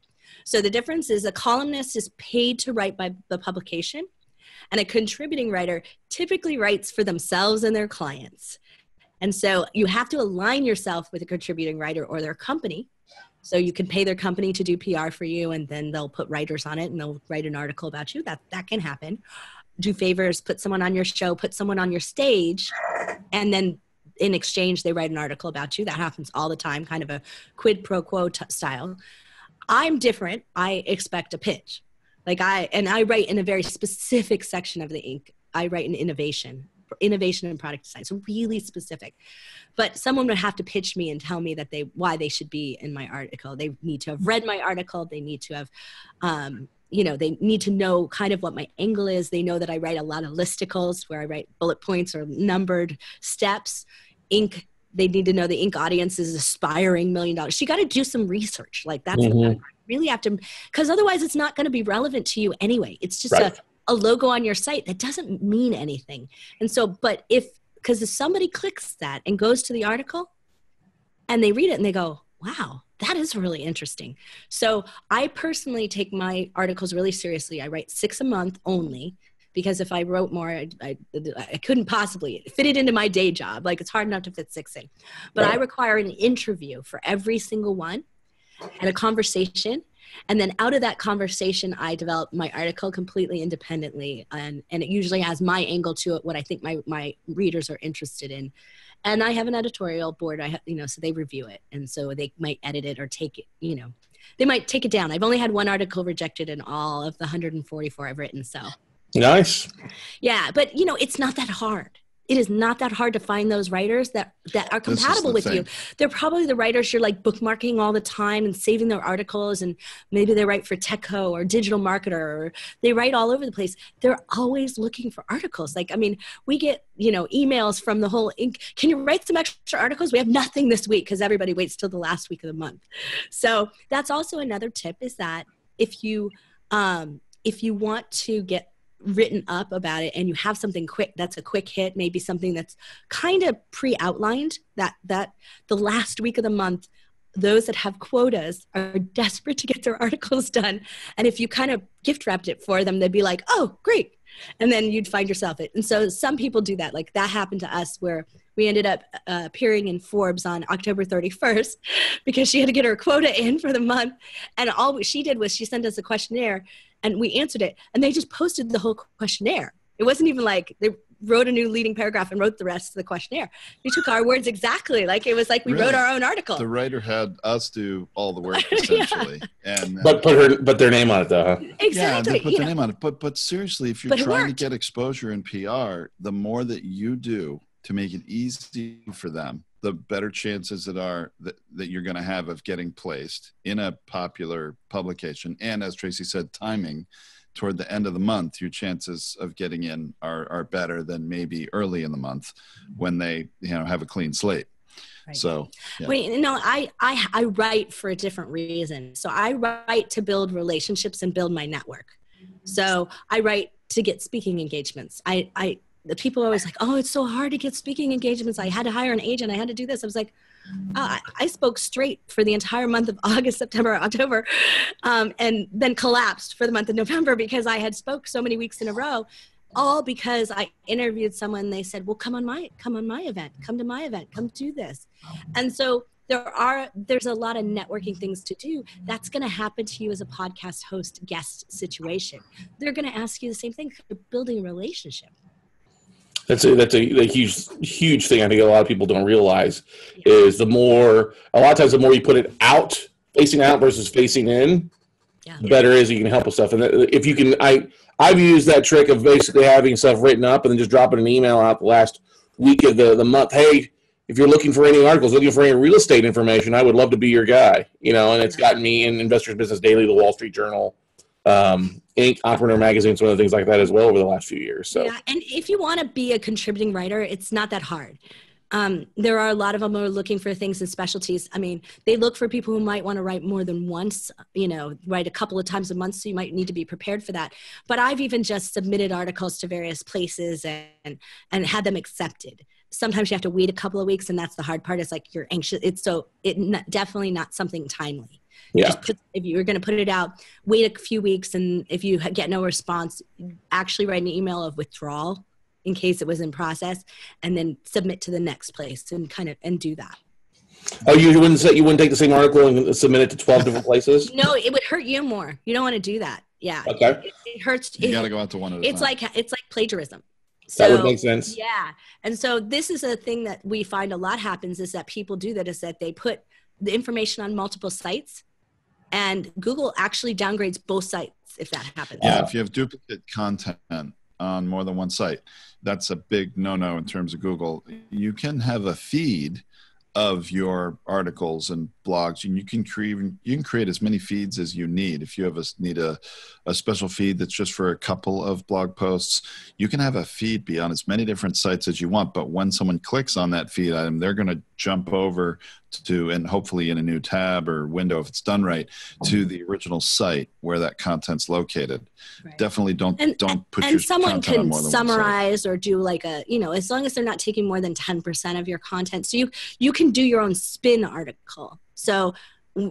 So the difference is a columnist is paid to write by the publication, and a contributing writer typically writes for themselves and their clients. And so you have to align yourself with a contributing writer or their company. So you can pay their company to do PR for you, and then they'll put writers on it and they'll write an article about you. That can happen. Do favors, put someone on your show, put someone on your stage, and then in exchange, they write an article about you. That happens all the time, kind of a quid pro quo style. I'm different. I expect a pitch. I write in a very specific section of the Inc. I write in innovation and product design. So really specific. But someone would have to pitch me and tell me that why they should be in my article. They need to have read my article. They need to have, they need to know kind of what my angle is. They know that I write a lot of listicles where I write bullet points or numbered steps. Inc. They need to know the Inc. audience is aspiring $1 million. So you got to do some research. Like that's really have to, because otherwise it's not going to be relevant to you anyway. It's just a logo on your site that doesn't mean anything. And so, because if somebody clicks that and goes to the article and they read it and they go, wow, that is really interesting. So I personally take my articles really seriously. I write 6 a month only, because if I wrote more, I couldn't possibly fit it into my day job. Like it's hard enough to fit 6 in. But I require an interview for every single one and a conversation. And then out of that conversation, I develop my article completely independently. And it usually has my angle to it, what I think my readers are interested in. And I have an editorial board, so they review it. And so they might edit it or take it, they might take it down. I've only had one article rejected in all of the 144 I've written. So nice. Yeah. But, it's not that hard. It is not that hard to find those writers that are compatible with you. They're probably the writers you're like bookmarking all the time and saving their articles, and maybe they write for TechCo or Digital Marketer, or they write all over the place. They're always looking for articles. We get, emails from the whole Inc. Can you write some extra articles? We have nothing this week because everybody waits till the last week of the month. So that's also another tip, is that if you want to get written up about it and you have something quick that's a quick hit, maybe something that's kind of pre-outlined, that the last week of the month, those that have quotas are desperate to get their articles done, and if you kind of gift wrapped it for them, they'd be like, oh great, and then you'd find yourself it. And so some people do that. Like that happened to us, where we ended up appearing in Forbes on October 31st because she had to get her quota in for the month, and all she did was she sent us a questionnaire and we answered it, and they just posted the whole questionnaire. It wasn't even like they wrote a new leading paragraph and wrote the rest of the questionnaire. We took our words exactly. Like it was like we wrote our own article. The writer had us do all the work essentially. And but put their name on it though, huh? Exactly. Yeah, they put their name on it. But seriously, if you're trying to get exposure in PR, the more that you do to make it easy for them the better chances that you're going to have of getting placed in a popular publication. And as Tracy said, timing toward the end of the month, your chances of getting in are better than maybe early in the month when they have a clean slate. Right. So, yeah. Wait, I write for a different reason. So I write to build relationships and build my network. So I write to get speaking engagements. The people are always like, oh, it's so hard to get speaking engagements. I had to hire an agent. I had to do this. I was like, I spoke straight for the entire month of August, September, October, and then collapsed for the month of November because I had spoke so many weeks in a row, all because I interviewed someone. They said, well, come on my event, come to my event, come do this. And so there's a lot of networking things to do. That's going to happen to you as a podcast host guest situation. They're going to ask you the same thing. You're building a relationship. That's a huge thing I think a lot of people don't realize is a lot of times the more you put it out, facing out versus facing in, the better it is you can help with stuff. And if you can, I've used that trick of basically having stuff written up and then just dropping an email out the last week of the month. Hey, if you're looking for any articles, looking for any real estate information, I would love to be your guy. And it's gotten me in Investors Business Daily, the Wall Street Journal, Inc., Entrepreneur Magazine, some of the things like that as well over the last few years. So yeah, and if you want to be a contributing writer, it's not that hard. There are a lot of them who are looking for things in specialties. I mean, they look for people who might want to write more than once, write a couple of times a month. So you might need to be prepared for that. But I've even just submitted articles to various places and had them accepted. Sometimes you have to wait a couple of weeks, and that's the hard part. It's like you're anxious. Definitely not something timely. Yeah. If you're going to put it out, wait a few weeks, and if you get no response, actually write an email of withdrawal in case it was in process, and then submit to the next place and do that. Oh, you wouldn't take the same article and submit it to 12 different places? No, it would hurt you more. You don't want to do that. Yeah. Okay. It hurts. You got to go out to one at a time. It's like plagiarism. So, that would make sense. Yeah. And so this is a thing that we find a lot happens is that people do that, is that they put the information on multiple sites, and Google actually downgrades both sites if that happens. Yeah, if you have duplicate content on more than one site, that's a big no-no in terms of Google. You can have a feed of your articles and blogs, and you can create as many feeds as you need. If you need a special feed that's just for a couple of blog posts, you can have a feed be on as many different sites as you want. But when someone clicks on that feed item, they're going to jump over to, and hopefully in a new tab or window if it's done right, to the original site where that content's located. Right. Definitely don't put your content on more than one site. And someone can summarize or do like as long as they're not taking more than 10% of your content. So you can do your own spin article. So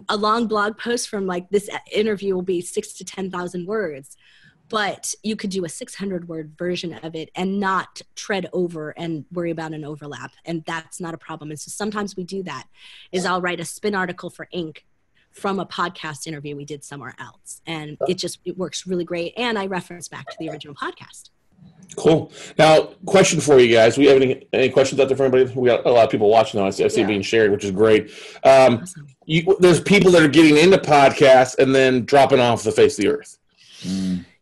a long blog post from like this interview will be 6,000 to 10,000 words, but you could do a 600-word version of it and not tread over and worry about an overlap. And that's not a problem. And so sometimes we do that, is I'll write a spin article for Inc. from a podcast interview we did somewhere else. And it works really great. And I reference back to the original podcast. Cool. Now, question for you guys. We have any questions out there for anybody? We got a lot of people watching now. I see it being shared, which is great. Awesome. There's people that are getting into podcasts and then dropping off the face of the earth.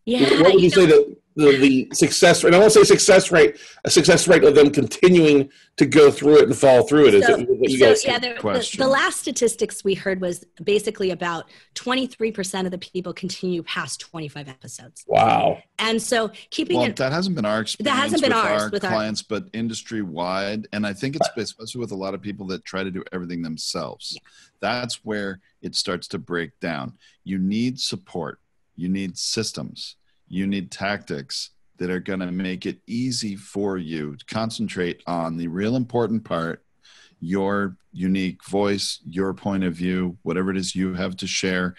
Yeah. What would you say that the success rate, and I won't say success rate of them continuing to go through it and follow through it? The last statistics we heard was basically about 23% of the people continue past 25 episodes. Wow. And so that hasn't been our experience. That hasn't been ours with our clients, but industry wide. And I think it's especially with a lot of people that try to do everything themselves. Yeah. That's where it starts to break down. You need support. You need systems. You need tactics that are going to make it easy for you to concentrate on the real important part, your unique voice, your point of view, whatever it is you have to share.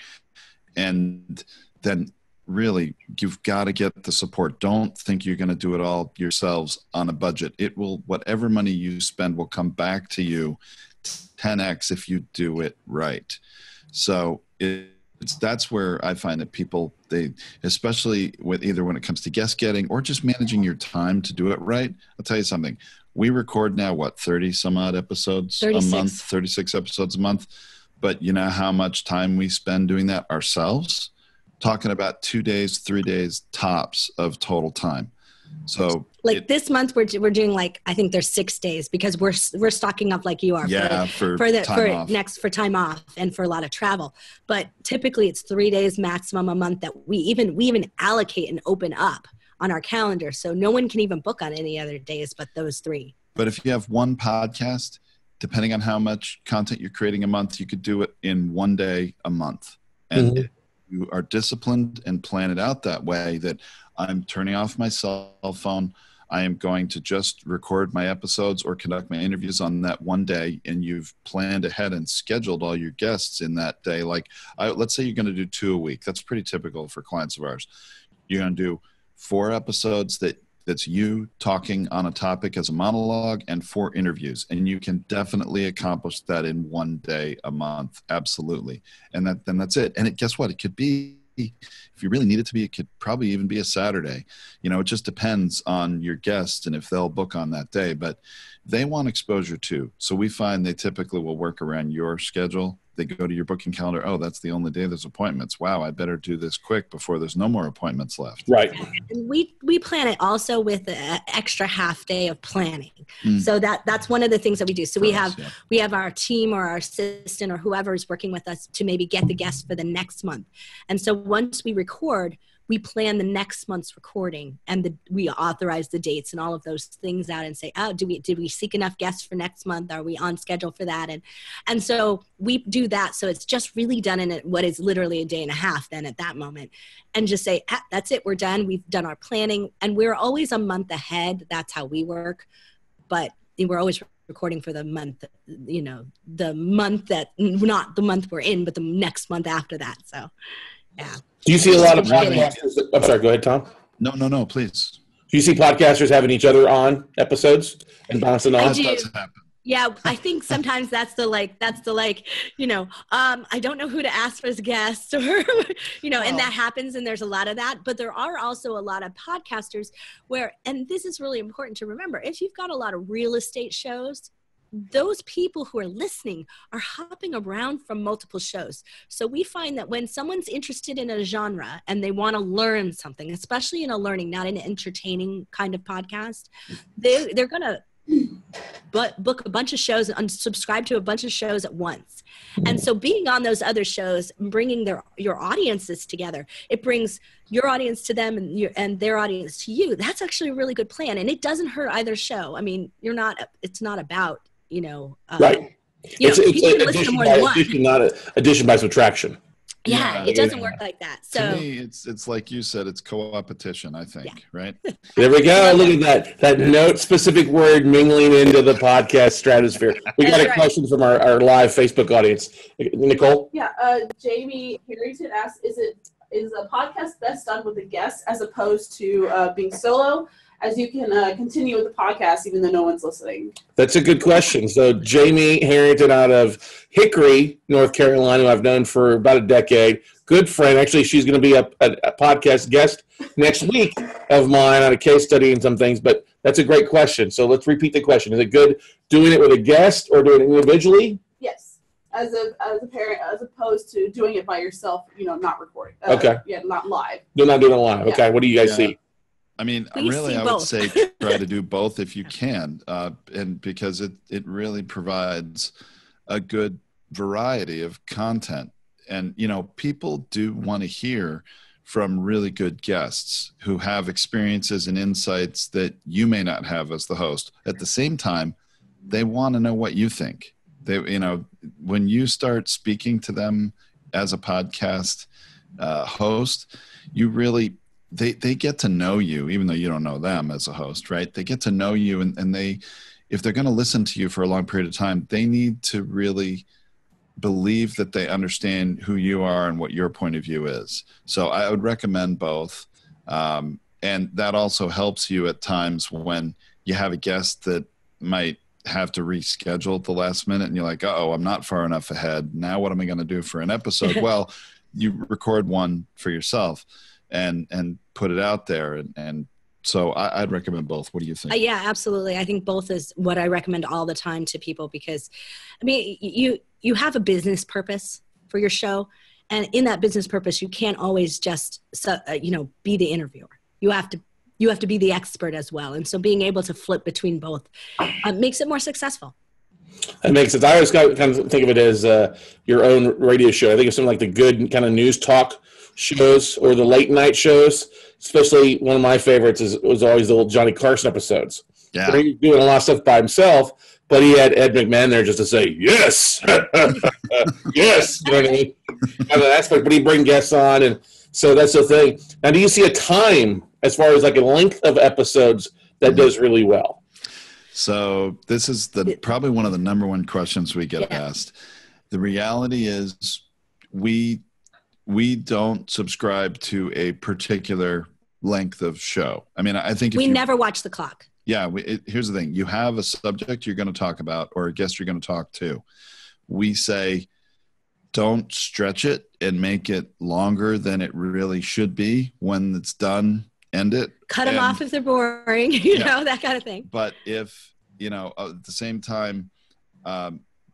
And then really, you've got to get the support. Don't think you're going to do it all yourselves on a budget. Whatever money you spend will come back to you 10x if you do it right. So that's where I find that people, especially with either when it comes to guest getting or just managing your time to do it right. I'll tell you something. We record now, 30 some odd episodes 36. a month, 36 episodes a month. But you know how much time we spend doing that ourselves? Talking about 2 days, 3 days tops of total time. So like this month we're doing like, I think there's 6 days because we're stocking up like you are for time off and for a lot of travel. But typically it's 3 days maximum a month that we even allocate and open up on our calendar. So no one can even book on any other days but those 3. But if you have one podcast, depending on how much content you're creating a month, you could do it in 1 day a month. And if you are disciplined and plan it out that way, that I'm turning off my cell phone, I am going to just record my episodes or conduct my interviews on that 1 day, and you've planned ahead and scheduled all your guests in that day. Like, let's say you're going to do 2 a week. That's pretty typical for clients of ours. You're going to do 4 episodes that's you talking on a topic as a monologue and 4 interviews. And you can definitely accomplish that in 1 day a month. Absolutely. And then that's it. And guess what? It could be, if you really need it to be, it could probably even be a Saturday. It just depends on your guest and if they'll book on that day, but they want exposure too. So we find they typically will work around your schedule. They go to your booking calendar. Oh, that's the only day there's appointments. Wow, I better do this quick before there's no more appointments left. Right. And we plan it also with an extra half day of planning. So that's one of the things that we do. So we have our team or our assistant or whoever is working with us to maybe get the guests for the next month. And so once we record, we plan the next month's recording and we authorize the dates and all of those things out and say, oh, did we seek enough guests for next month? Are we on schedule for that? And so we do that. So it's just really done in what is literally a day and a half then at that moment, and just say, that's it. We're done. We've done our planning, and we're always a month ahead. That's how we work. But we're always recording for the month, the month that, not the month we're in, but the next month after that. So, yeah. Do you see a lot of podcasters? I'm sorry, go ahead, Tom. No, please. Do you see podcasters having each other on episodes and bouncing off? That does happen. Yeah, I think sometimes that's the I don't know who to ask as guests, or, and that happens, and there's a lot of that. But there are also a lot of podcasters where, and this is really important to remember, if you've got a lot of real estate shows, those people who are listening are hopping around from multiple shows. So we find that when someone's interested in a genre and they want to learn something, especially in a learning, not an entertaining kind of podcast, they're going to book a bunch of shows and subscribe to a bunch of shows at once. And so being on those other shows, bringing your audiences together, it brings your audience to them and their audience to you. That's actually a really good plan. And it doesn't hurt either show. I mean, it's not about, right. It's addition, not addition by subtraction. Yeah, it doesn't work like that. So to me, it's like you said, it's co-opetition, I think, right? There we go. Look at that note-specific word mingling into the podcast stratosphere. We got a question from our live Facebook audience. Nichole? Yeah, Jamie Harrington asks, is a podcast best done with a guest as opposed to being solo, as you can continue with the podcast even though no one's listening? That's a good question. So Jamie Harrington out of Hickory, North Carolina, who I've known for about a decade. Good friend. Actually, she's going to be a podcast guest next week of mine on a case study and some things, but that's a great question. So let's repeat the question. Is it good doing it with a guest or doing it individually? Yes. As a parent, as opposed to doing it by yourself, not recording. Okay. Yeah, not live. You're not doing it live. Okay. What do you guys see? I mean, really, I would say try to do both if you can, and because it really provides a good variety of content. And, people do want to hear from really good guests who have experiences and insights that you may not have as the host. At the same time, they want to know what you think. When you start speaking to them as a podcast host, you really... They get to know you, even though you don't know them as a host, right? They get to know you, and if they're going to listen to you for a long period of time, they need to really believe that they understand who you are and what your point of view is. So I would recommend both. And that also helps you at times when you have a guest that might have to reschedule at the last minute and you're like, oh, I'm not far enough ahead. Now what am I going to do for an episode? Well, you record one for yourself and put it out there. And so I'd recommend both. What do you think? Yeah, absolutely. I think both is what I recommend all the time to people because, I mean, you have a business purpose for your show. And in that business purpose, you can't always just, be the interviewer. You have to you have to be the expert as well. And so being able to flip between both makes it more successful. That makes sense. I always kind of think of it as your own radio show. I think of something like the good kind of news talk shows or the late night shows. Especially one of my favorites was always the old Johnny Carson episodes. Yeah. Where he was doing a lot of stuff by himself, but he had Ed McMahon there just to say, yes, yes. You know what I mean? Kind of that aspect, but he'd bring guests on. And so that's the thing. Now, do you see a time as far as like a length of episodes that does really well? So this is probably one of the number one questions we get asked. The reality is we don't subscribe to a particular length of show. I mean, I think we never watch the clock. Yeah. Here's the thing. You have a subject you're going to talk about or a guest you're going to talk to. We say, don't stretch it and make it longer than it really should be. When it's done, end it. Cut them off if they're boring, you know, that kind of thing. But if, at the same time,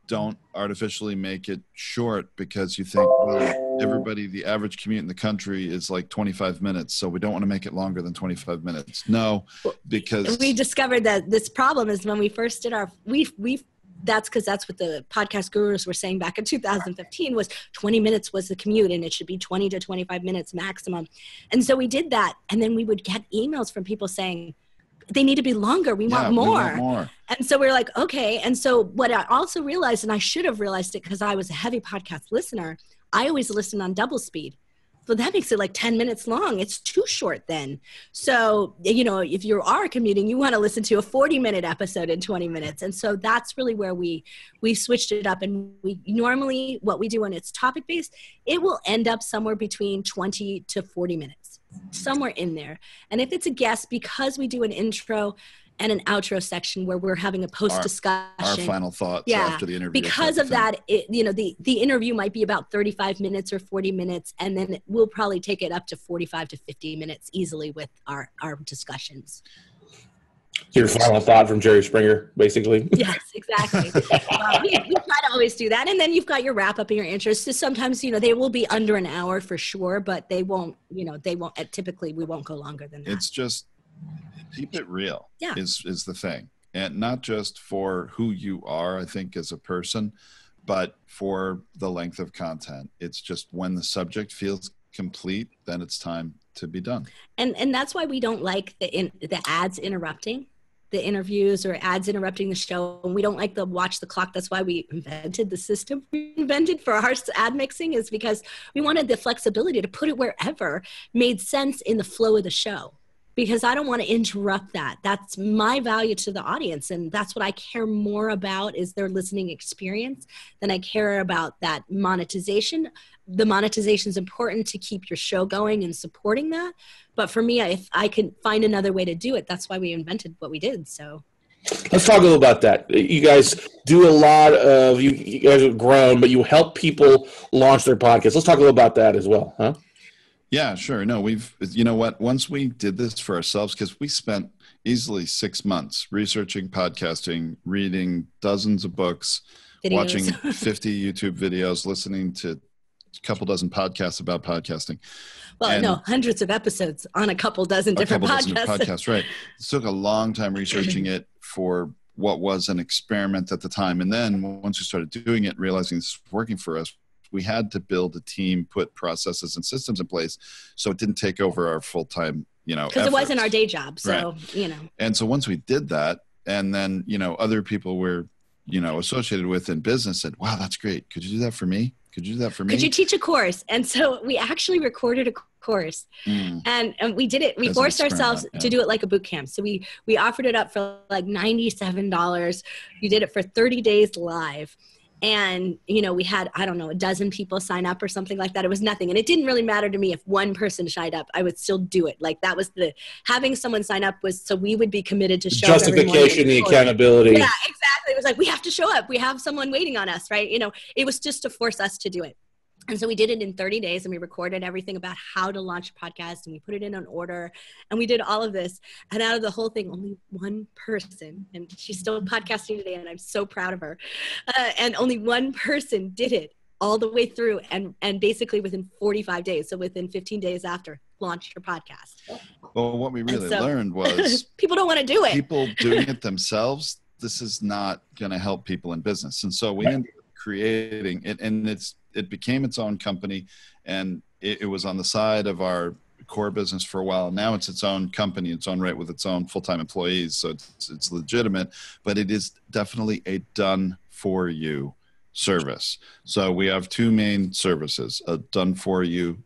don't artificially make it short because you think, well, the average commute in the country is like 25 minutes. So we don't want to make it longer than 25 minutes. No, because we discovered that this problem is when we first did that's what the podcast gurus were saying back in 2015 was 20 minutes was the commute and it should be 20 to 25 minutes maximum. And so we did that. And then we would get emails from people saying, they need to be longer. We want more. We want more. And so we're like, okay. And so what I also realized, and I should have realized it because I was a heavy podcast listener, I always listen on double speed. So that makes it like 10 minutes long. It's too short then. So, if you are commuting, you want to listen to a 40-minute episode in 20 minutes. And so that's really where we switched it up. And we normally, what we do when it's topic-based, it will end up somewhere between 20 to 40 minutes, somewhere in there. And if it's a guest, because we do an intro and an outro section where we're having a post-discussion. Our final thoughts after the interview. Because of that, the interview might be about 35 minutes or 40 minutes, and then we'll probably take it up to 45 to 50 minutes easily with our discussions. Your final thought from Jerry Springer, basically. Yes, exactly. We try to always do that. And then you've got your wrap up and your intros. So sometimes, they will be under an hour for sure, but they won't, typically we won't go longer than that. It's just, keep it real is the thing. And not just for who you are, I think, as a person, but for the length of content. It's just when the subject feels complete, then it's time to be done. And that's why we don't like the ads interrupting the interviews or ads interrupting the show. And we don't like the watch the clock. That's why we invented the system we invented for our ad mixing, is because we wanted the flexibility to put it wherever made sense in the flow of the show. Because I don't want to interrupt that. That's my value to the audience. And that's what I care more about, is their listening experience, than I care about that monetization. The monetization is important to keep your show going and supporting that. But for me, if I can find another way to do it, that's why we invented what we did. So let's talk a little about that. You guys do a lot of, you guys have grown, but you help people launch their podcasts. Let's talk a little about that as well, huh? Yeah, sure. No, once we did this for ourselves, because we spent easily 6 months researching podcasting, reading dozens of books, watching 50 YouTube videos, listening to a couple dozen podcasts about podcasting. Well, hundreds of episodes on a couple dozen different podcasts. Right. It took a long time researching it for what was an experiment at the time. And then once we started doing it, realizing this was working for us, we had to build a team, put processes and systems in place so it didn't take over our full-time, because it wasn't our day job. So, right. And so once we did that, and then, other people we're, associated with in business said, wow, that's great. Could you do that for me? Could you do that for me? Could you teach a course? And so we actually recorded a course and we did it. We forced ourselves to do it like a boot camp. So we offered it up for like $97. We did it for 30 days live. And, we had, I don't know, a dozen people sign up or something like that. It was nothing. And it didn't really matter to me if one person signed up. I would still do it. Like that was having someone sign up was so we would be committed to show up. Justification, the accountability. Yeah, exactly. It was like, we have to show up. We have someone waiting on us, right? It was just to force us to do it. And so we did it in 30 days and we recorded everything about how to launch a podcast and we put it in an order and we did all of this. And out of the whole thing, only one person, and she's still podcasting today and I'm so proud of her. And only one person did it all the way through and basically within 45 days. So within 15 days after, launch your podcast. Well, what we really learned was people don't want to do it. People doing it themselves, this is not going to help people in business. And so we ended up creating it, and it became its own company, and it was on the side of our core business for a while. Now it's its own company, its own right, with its own full-time employees. So it's legitimate, but it is definitely a done for you service. So we have two main services: a done for you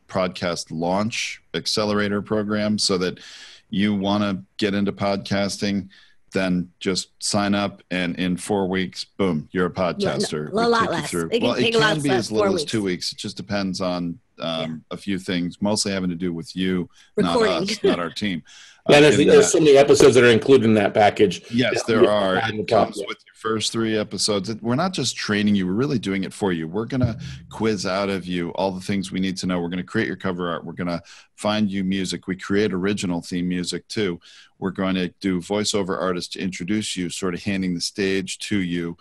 podcast launch accelerator program, so that you want to get into podcasting, then just sign up, and in 4 weeks, boom, you're a podcaster. A lot less. It can be as little as 2 weeks. It just depends on a few things, mostly having to do with you, recording. Not us, not our team. Yeah, there's so many episodes that are included in that package. Yes, there are. It comes with your first 3 episodes. We're not just training you. We're really doing it for you. We're going to quiz out of you all the things we need to know. We're going to create your cover art. We're going to find you music. We create original theme music too. We're going to do voiceover artists to introduce you, sort of handing the stage to you.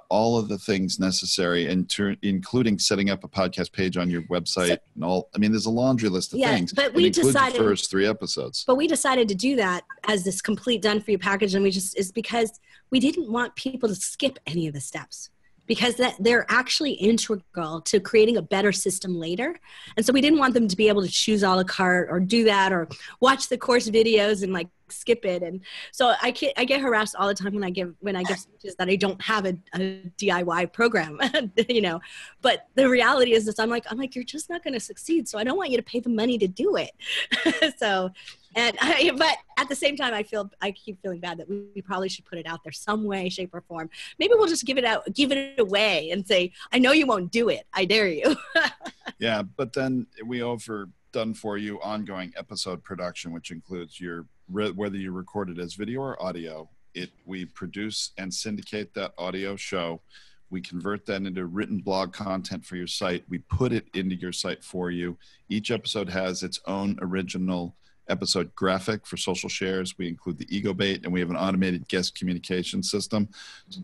All of the things necessary, and including setting up a podcast page on your website and all. I mean, there's a laundry list of things. But we decided the first 3 episodes. But we decided to do that as this complete done for you package, and is because we didn't want people to skip any of the steps, because they're actually integral to creating a better system later. And so we didn't want them to be able to choose a la carte or do that or watch the course videos and like skip it. And so I get harassed all the time when I give speeches that I don't have a DIY program, but the reality is that I'm like, you're just not going to succeed. So I don't want you to pay the money to do it. But at the same time, I keep feeling bad that we probably should put it out there some way, shape, or form. Maybe we'll just give it away and say, I know you won't do it. I dare you. Yeah, but then we offer done for you ongoing episode production, which includes whether you record it as video or audio. We produce and syndicate that audio show. We convert that into written blog content for your site. We put it into your site for you. Each episode has its own original episode graphic for social shares. We include the ego bait, and we have an automated guest communication system.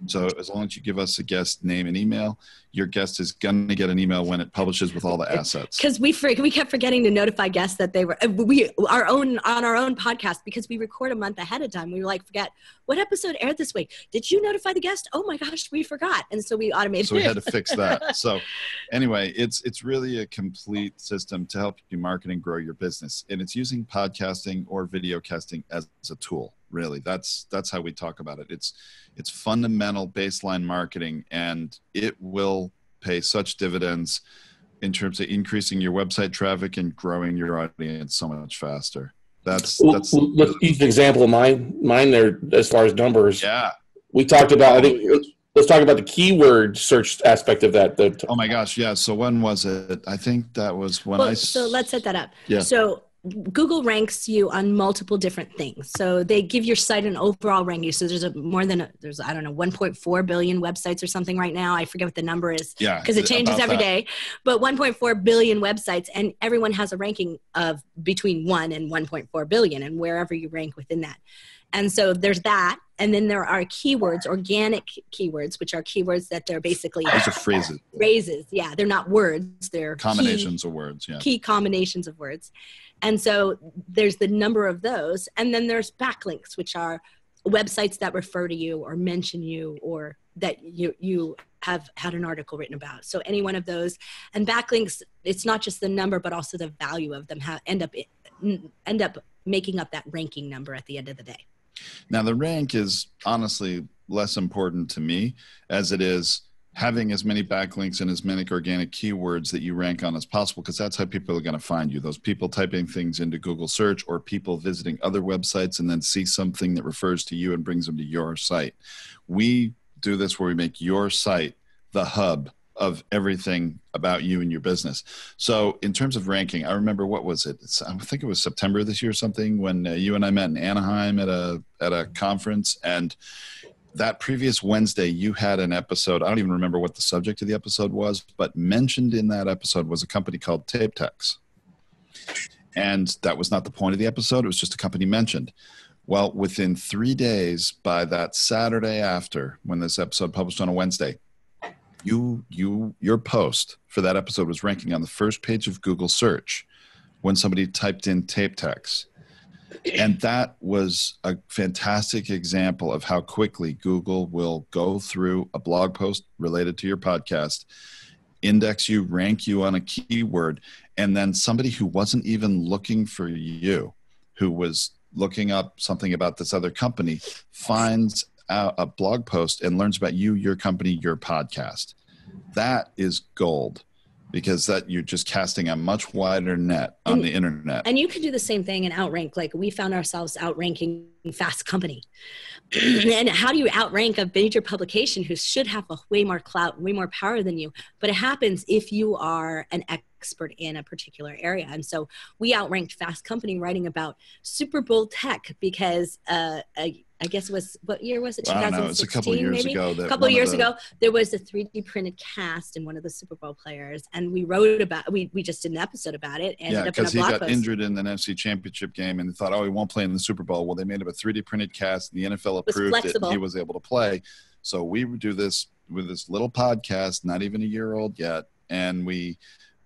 So as long as you give us a guest name and email, your guest is going to get an email when it publishes with all the assets. Because we kept forgetting to notify guests that they were on our own podcast, because we record a month ahead of time. We forget what episode aired this week. Did you notify the guest? Oh my gosh, we forgot. And so we automated. So we had to fix that. So anyway, it's really a complete system to help you market and grow your business. And it's using podcasting or video casting as a tool. Really, that's how we talk about it. It's fundamental baseline marketing, and it will pay such dividends in terms of increasing your website traffic and growing your audience so much faster. Let's use an example of mine there as far as numbers. Yeah, we talked about. Let's talk about the keyword search aspect of that. Oh my gosh, yeah. So when was it? I think that was when So let's set that up. Yeah. So Google ranks you on multiple different things. So they give your site an overall ranking. So there's 1.4 billion websites or something right now. I forget what the number is, because it changes every day. But 1.4 billion websites, and everyone has a ranking of between 1 and 1.4 billion, and wherever you rank within that. And so there's that. And then there are keywords, organic keywords, which are keywords that they're basically those are phrases. Phrases, yeah. They're not words. They're combinations of words, yeah. Key combinations of words. And so there's the number of those. And then there's backlinks, which are websites that refer to you or mention you, or that you have had an article written about. So any one of those. And backlinks, it's not just the number, but also the value of them end up making up that ranking number at the end of the day. Now, the rank is honestly less important to me as it is having as many backlinks and as many organic keywords that you rank on as possible, because that's how people are going to find you. Those people typing things into Google search, or people visiting other websites and then see something that refers to you and brings them to your site. We do this where we make your site the hub of everything about you and your business. So in terms of ranking, I remember, what was it? I think it was September this year or something, when you and I met in Anaheim at a conference, and that previous Wednesday you had an episode. I don't even remember what the subject of the episode was, but mentioned in that episode was a company called TapeTex. And that was not the point of the episode. It was just a company mentioned. Well, within 3 days, by that Saturday after, when this episode published on a Wednesday, your post for that episode was ranking on the first page of Google search when somebody typed in tape techs. And that was a fantastic example of how quickly Google will go through a blog post related to your podcast, index you, rank you on a keyword, and then somebody who wasn't even looking for you, who was looking up something about this other company, finds out a blog post and learns about you, your company, your podcast. That is gold, because that you're just casting a much wider net on the internet. And you can do the same thing and outrank. Like we found ourselves outranking Fast Company. And how do you outrank a major publication who should have a way more clout, way more power than you? But it happens if you are an expert in a particular area. And so we outranked Fast Company writing about Super Bowl tech because I guess it was, what year was it? 2016, I don't know. It's a couple of years maybe? ago. A couple of years ago, there was a 3D printed cast in one of the Super Bowl players, and we wrote about. We just did an episode about it. And yeah, because he got injured in the NFC Championship game, and they thought, oh, he won't play in the Super Bowl. Well, they made him a 3D printed cast. And the NFL approved it, and he was able to play. So we do this with this little podcast, not even a year old yet, and we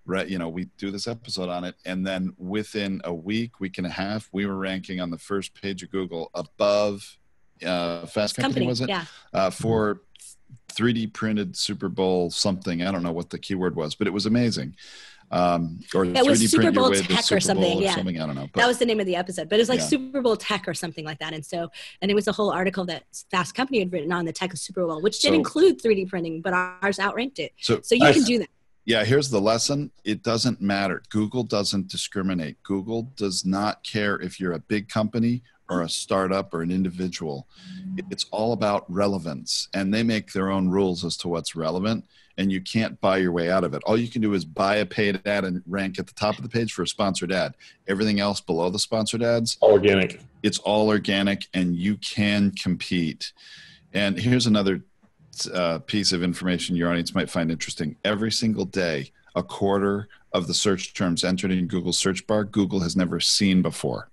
do this episode on it, and then within a week and a half, we were ranking on the first page of Google above Fast Company, was it? Yeah. For 3D printed Super Bowl something. I don't know what the keyword was, but it was amazing. Or it was Super Bowl tech or something. Yeah, I don't know. But that was the name of the episode, but it was like Super Bowl tech or something like that. And it was a whole article that Fast Company had written on the tech of Super Bowl, which did include 3D printing, but ours outranked it. So you can do that. Yeah, here's the lesson. It doesn't matter. Google doesn't discriminate. Google does not care if you're a big company or a startup or an individual. It's all about relevance, and they make their own rules as to what's relevant, and you can't buy your way out of it. All you can do is buy a paid ad and rank at the top of the page for a sponsored ad. Everything else below the sponsored ads, organic. It's all organic, and you can compete. And here's another piece of information your audience might find interesting. Every single day, a quarter of the search terms entered in Google's search bar, Google has never seen before.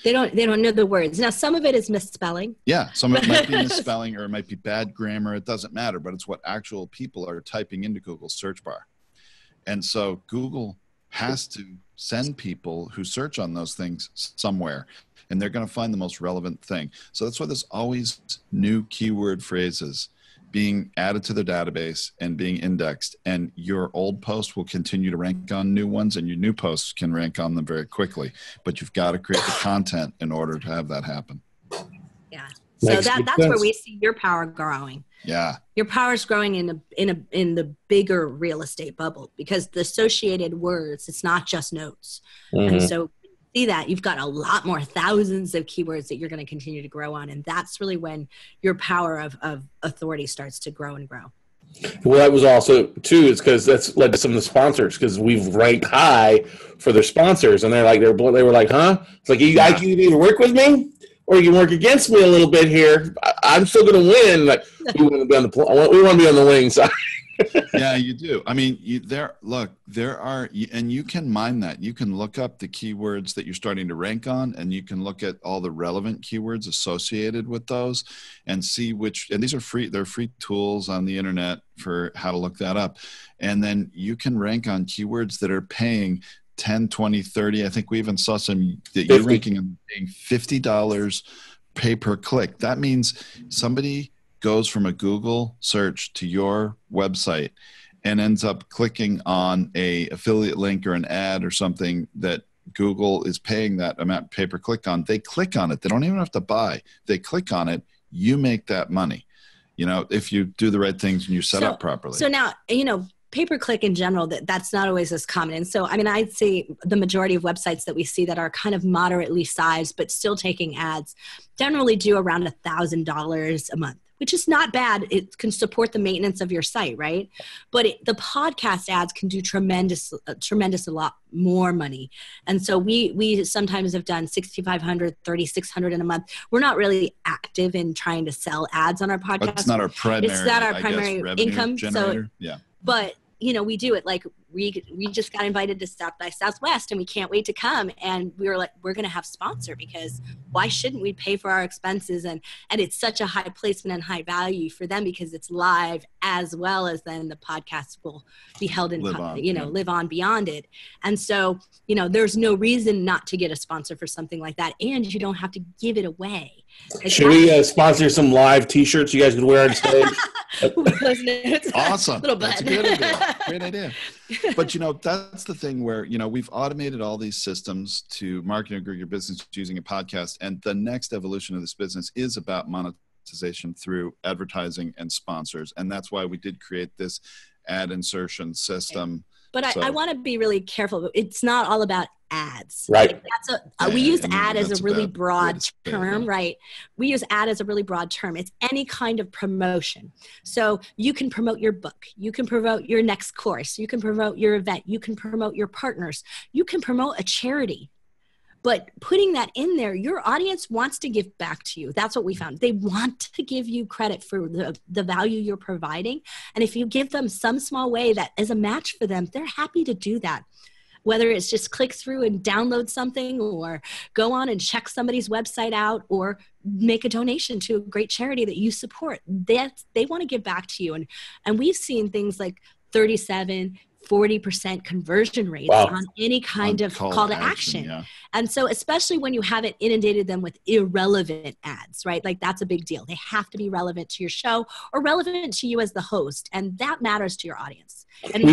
They don't know the words. Now, some of it is misspelling. Yeah, some of it might be misspelling or it might be bad grammar. It doesn't matter, but it's what actual people are typing into Google's search bar. And so Google has to send people who search on those things somewhere, and they're going to find the most relevant thing. So that's why there's always new keyword phrases being added to the database and being indexed, and your old post will continue to rank on new ones, and your new posts can rank on them very quickly. But you've got to create the content in order to have that happen. Yeah. So that's where we see your power growing. Yeah. Your power is growing in the bigger real estate bubble, because the associated words, it's not just notes. Mm-hmm. And so see that you've got a lot more, thousands of keywords that you're going to continue to grow on. And that's really when your power of authority starts to grow and grow. Well, that was also too, is because that's led to some of the sponsors, because we've ranked high for their sponsors, and they're like, they were like, huh? It's like, you guys can either work with me or you can work against me a little bit here. I'm still going to win. Like, we want to be on the winning side. Yeah, you do. I mean, there are, and you can mine that. You can look up the keywords that you're starting to rank on, and you can look at all the relevant keywords associated with those and see which, and these are free, they're free tools on the internet for how to look that up. And then you can rank on keywords that are paying 10, 20, 30. I think we even saw some that you're ranking on paying $50 pay per click. That means somebody goes from a Google search to your website and ends up clicking on a affiliate link or an ad or something that Google is paying that amount pay per click on. They click on it. They don't even have to buy. They click on it. You make that money, if you do the right things and you set up properly. So now, pay-per-click in general, that's not always as common. And so, I'd say the majority of websites that we see that are kind of moderately sized but still taking ads generally do around $1,000 a month, which is not bad. It can support the maintenance of your site, right? But the podcast ads can do tremendous a lot more money. And so we sometimes have done $6,500, $3,600 in a month. We're not really active in trying to sell ads on our podcast. It's not our primary, income. generator. So, yeah. But we do it. Like, we just got invited to South by Southwest and we can't wait to come. And we were like, we're going to have sponsor, because why shouldn't we pay for our expenses? And it's such a high placement and high value for them, because it's live, as well as then the podcast will be held in, live on beyond it. And so, there's no reason not to get a sponsor for something like that. And you don't have to give it away. Should we sponsor some live t-shirts you guys could wear on stage? Awesome. That's a good idea. Great idea. But, that's the thing where, we've automated all these systems to market and grow your business using a podcast. And the next evolution of this business is about monetization through advertising and sponsors. And that's why we did create this ad insertion system. But I want to be really careful. It's not all about ads. Right. We use ad as a really broad term, right? We use ad as a really broad term. It's any kind of promotion. So you can promote your book. You can promote your next course. You can promote your event. You can promote your partners. You can promote a charity. But putting that in there, your audience wants to give back to you. That's what we found. They want to give you credit for the value you're providing. And if you give them some small way that is a match for them, they're happy to do that. Whether it's just click through and download something, or go on and check somebody's website out, or make a donation to a great charity that you support. They want to give back to you. And we've seen things like 40% conversion rates on any kind of call to action. Yeah. And so especially when you haven't inundated them with irrelevant ads, right? Like that's a big deal. They have to be relevant to your show or relevant to you as the host. And that matters to your audience. And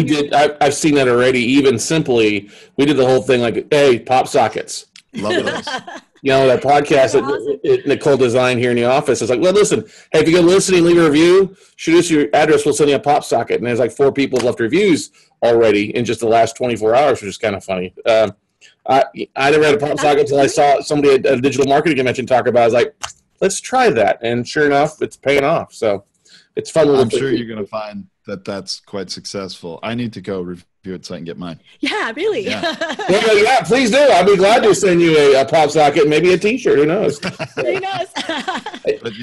I've seen that already. Even simply, we did the whole thing like, hey, pop sockets. Love those. That podcast that Nichole designed here in the office is like, well, listen, hey, if you go listening, leave a review, shoot us your address, we'll send you a pop socket. And there's like 4 people have left reviews already in just the last 24 hours, which is kind of funny. I never had a pop socket until I saw somebody at a digital marketing convention talk about it. I was like, let's try that. And sure enough, it's paying off. So it's fun. I'm sure you're going to find that that's quite successful. I need to go review it so I can get mine. Yeah, really. Yeah, yeah, please do. I'd be glad to send you a pop socket, maybe a t-shirt. Who knows? Who knows? But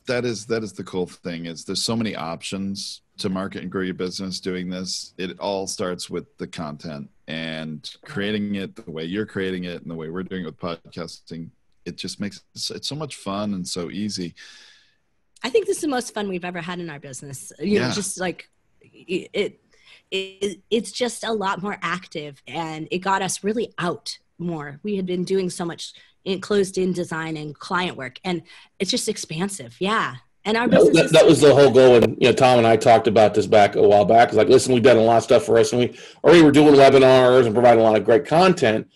that is the cool thing is there's so many options to market and grow your business doing this. It all starts with the content and creating it the way you're creating it and the way we're doing it with podcasting. It just makes it so much fun and so easy. I think this is the most fun we've ever had in our business. Just like it's just a lot more active, and it got us really out more. We had been doing so much closed-in design and client work, and it's just expansive. Yeah. And our business that was the whole goal. And Tom and I talked about this back a while back. It's like, listen, we've done a lot of stuff for us, and we already were doing webinars and providing a lot of great content.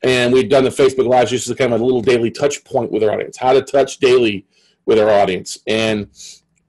And we've done the Facebook Lives just as kind of a little daily touch point with our audience, how to touch daily with our audience. And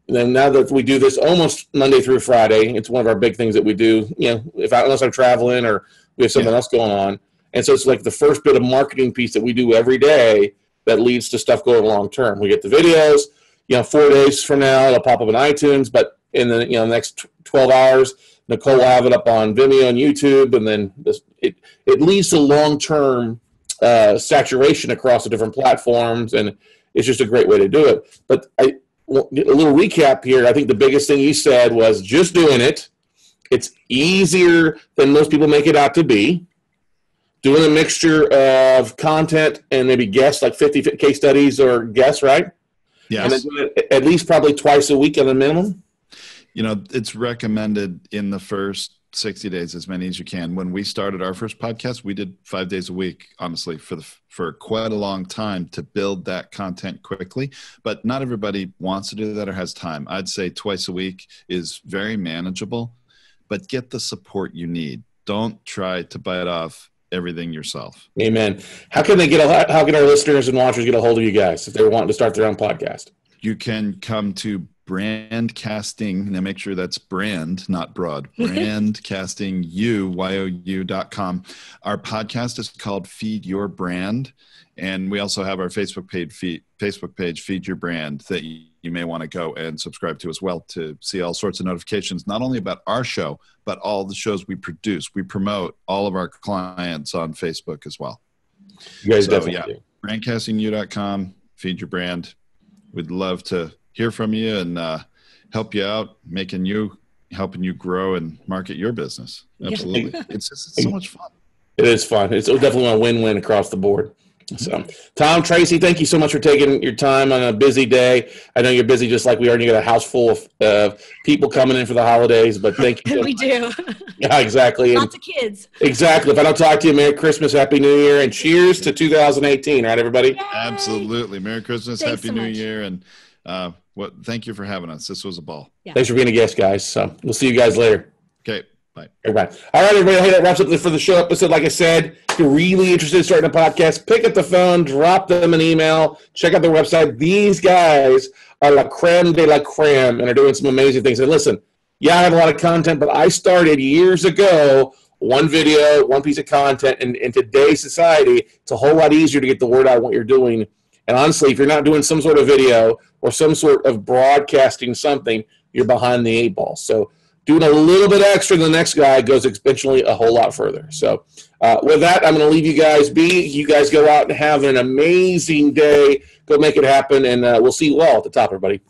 then now that we do this almost Monday through Friday, it's one of our big things that we do, unless I'm traveling or we have something else going on. And so it's like the first bit of marketing piece that we do every day that leads to stuff going long term. We get the videos, 4 days from now, it'll pop up on iTunes, but in the next 12 hours, Nichole will have it up on Vimeo and YouTube, and then it leads to long-term saturation across the different platforms, and it's just a great way to do it. But a little recap here. I think the biggest thing you said was just doing it. It's easier than most people make it out to be. Doing a mixture of content and maybe guests, like 50 case studies or guests, right? Yes. And then do it at least probably twice a week at a minimum. It's recommended in the first 60 days, as many as you can. When we started our first podcast, we did 5 days a week, honestly, for quite a long time to build that content quickly. But not everybody wants to do that or has time. I'd say twice a week is very manageable, but get the support you need. Don't try to bite off everything yourself. Amen. How can our listeners and watchers get a hold of you guys if they're wanting to start their own podcast? You can come to Brandcasting. Now make sure that's brand, not broad. Brandcasting You, YOU.com. Our podcast is called Feed Your Brand. And we also have our Facebook page, Feed Your Brand, that you may want to go and subscribe to as well to see all sorts of notifications, not only about our show, but all the shows we produce. We promote all of our clients on Facebook as well. You guys definitely do. Brandcastingyou.com, Feed Your Brand. We'd love to hear from you and help you out, making you helping you grow and market your business. Absolutely. It's so much fun. It is fun. It's definitely a win-win across the board. So, Tom, Tracy, thank you so much for taking your time on a busy day. I know you're busy just like we are, and you got a house full of people coming in for the holidays, but thank you so We do. Yeah, exactly. Lots of kids. Exactly. If I don't talk to you, Merry Christmas, Happy New Year, and cheers to 2018. Right, everybody? Yay! Absolutely. Merry Christmas, Thanks Happy so New much. Year, and thank you for having us. This was a ball. Yeah. Thanks for being a guest, guys. So we'll see you guys later. Okay. Bye. Everybody. All right, everybody. Hey, that wraps up for the show episode. Like I said, if you're really interested in starting a podcast, pick up the phone, drop them an email, check out their website. These guys are la creme de la creme and are doing some amazing things. And listen, yeah, I have a lot of content, but I started years ago, one video, one piece of content. And in today's society, it's a whole lot easier to get the word out on what you're doing. And honestly, if you're not doing some sort of video or some sort of broadcasting something, you're behind the 8 ball. So doing a little bit extra than the next guy goes exponentially a whole lot further. So with that, I'm going to leave you guys be. You guys go out and have an amazing day. Go make it happen, and we'll see you all at the top, everybody.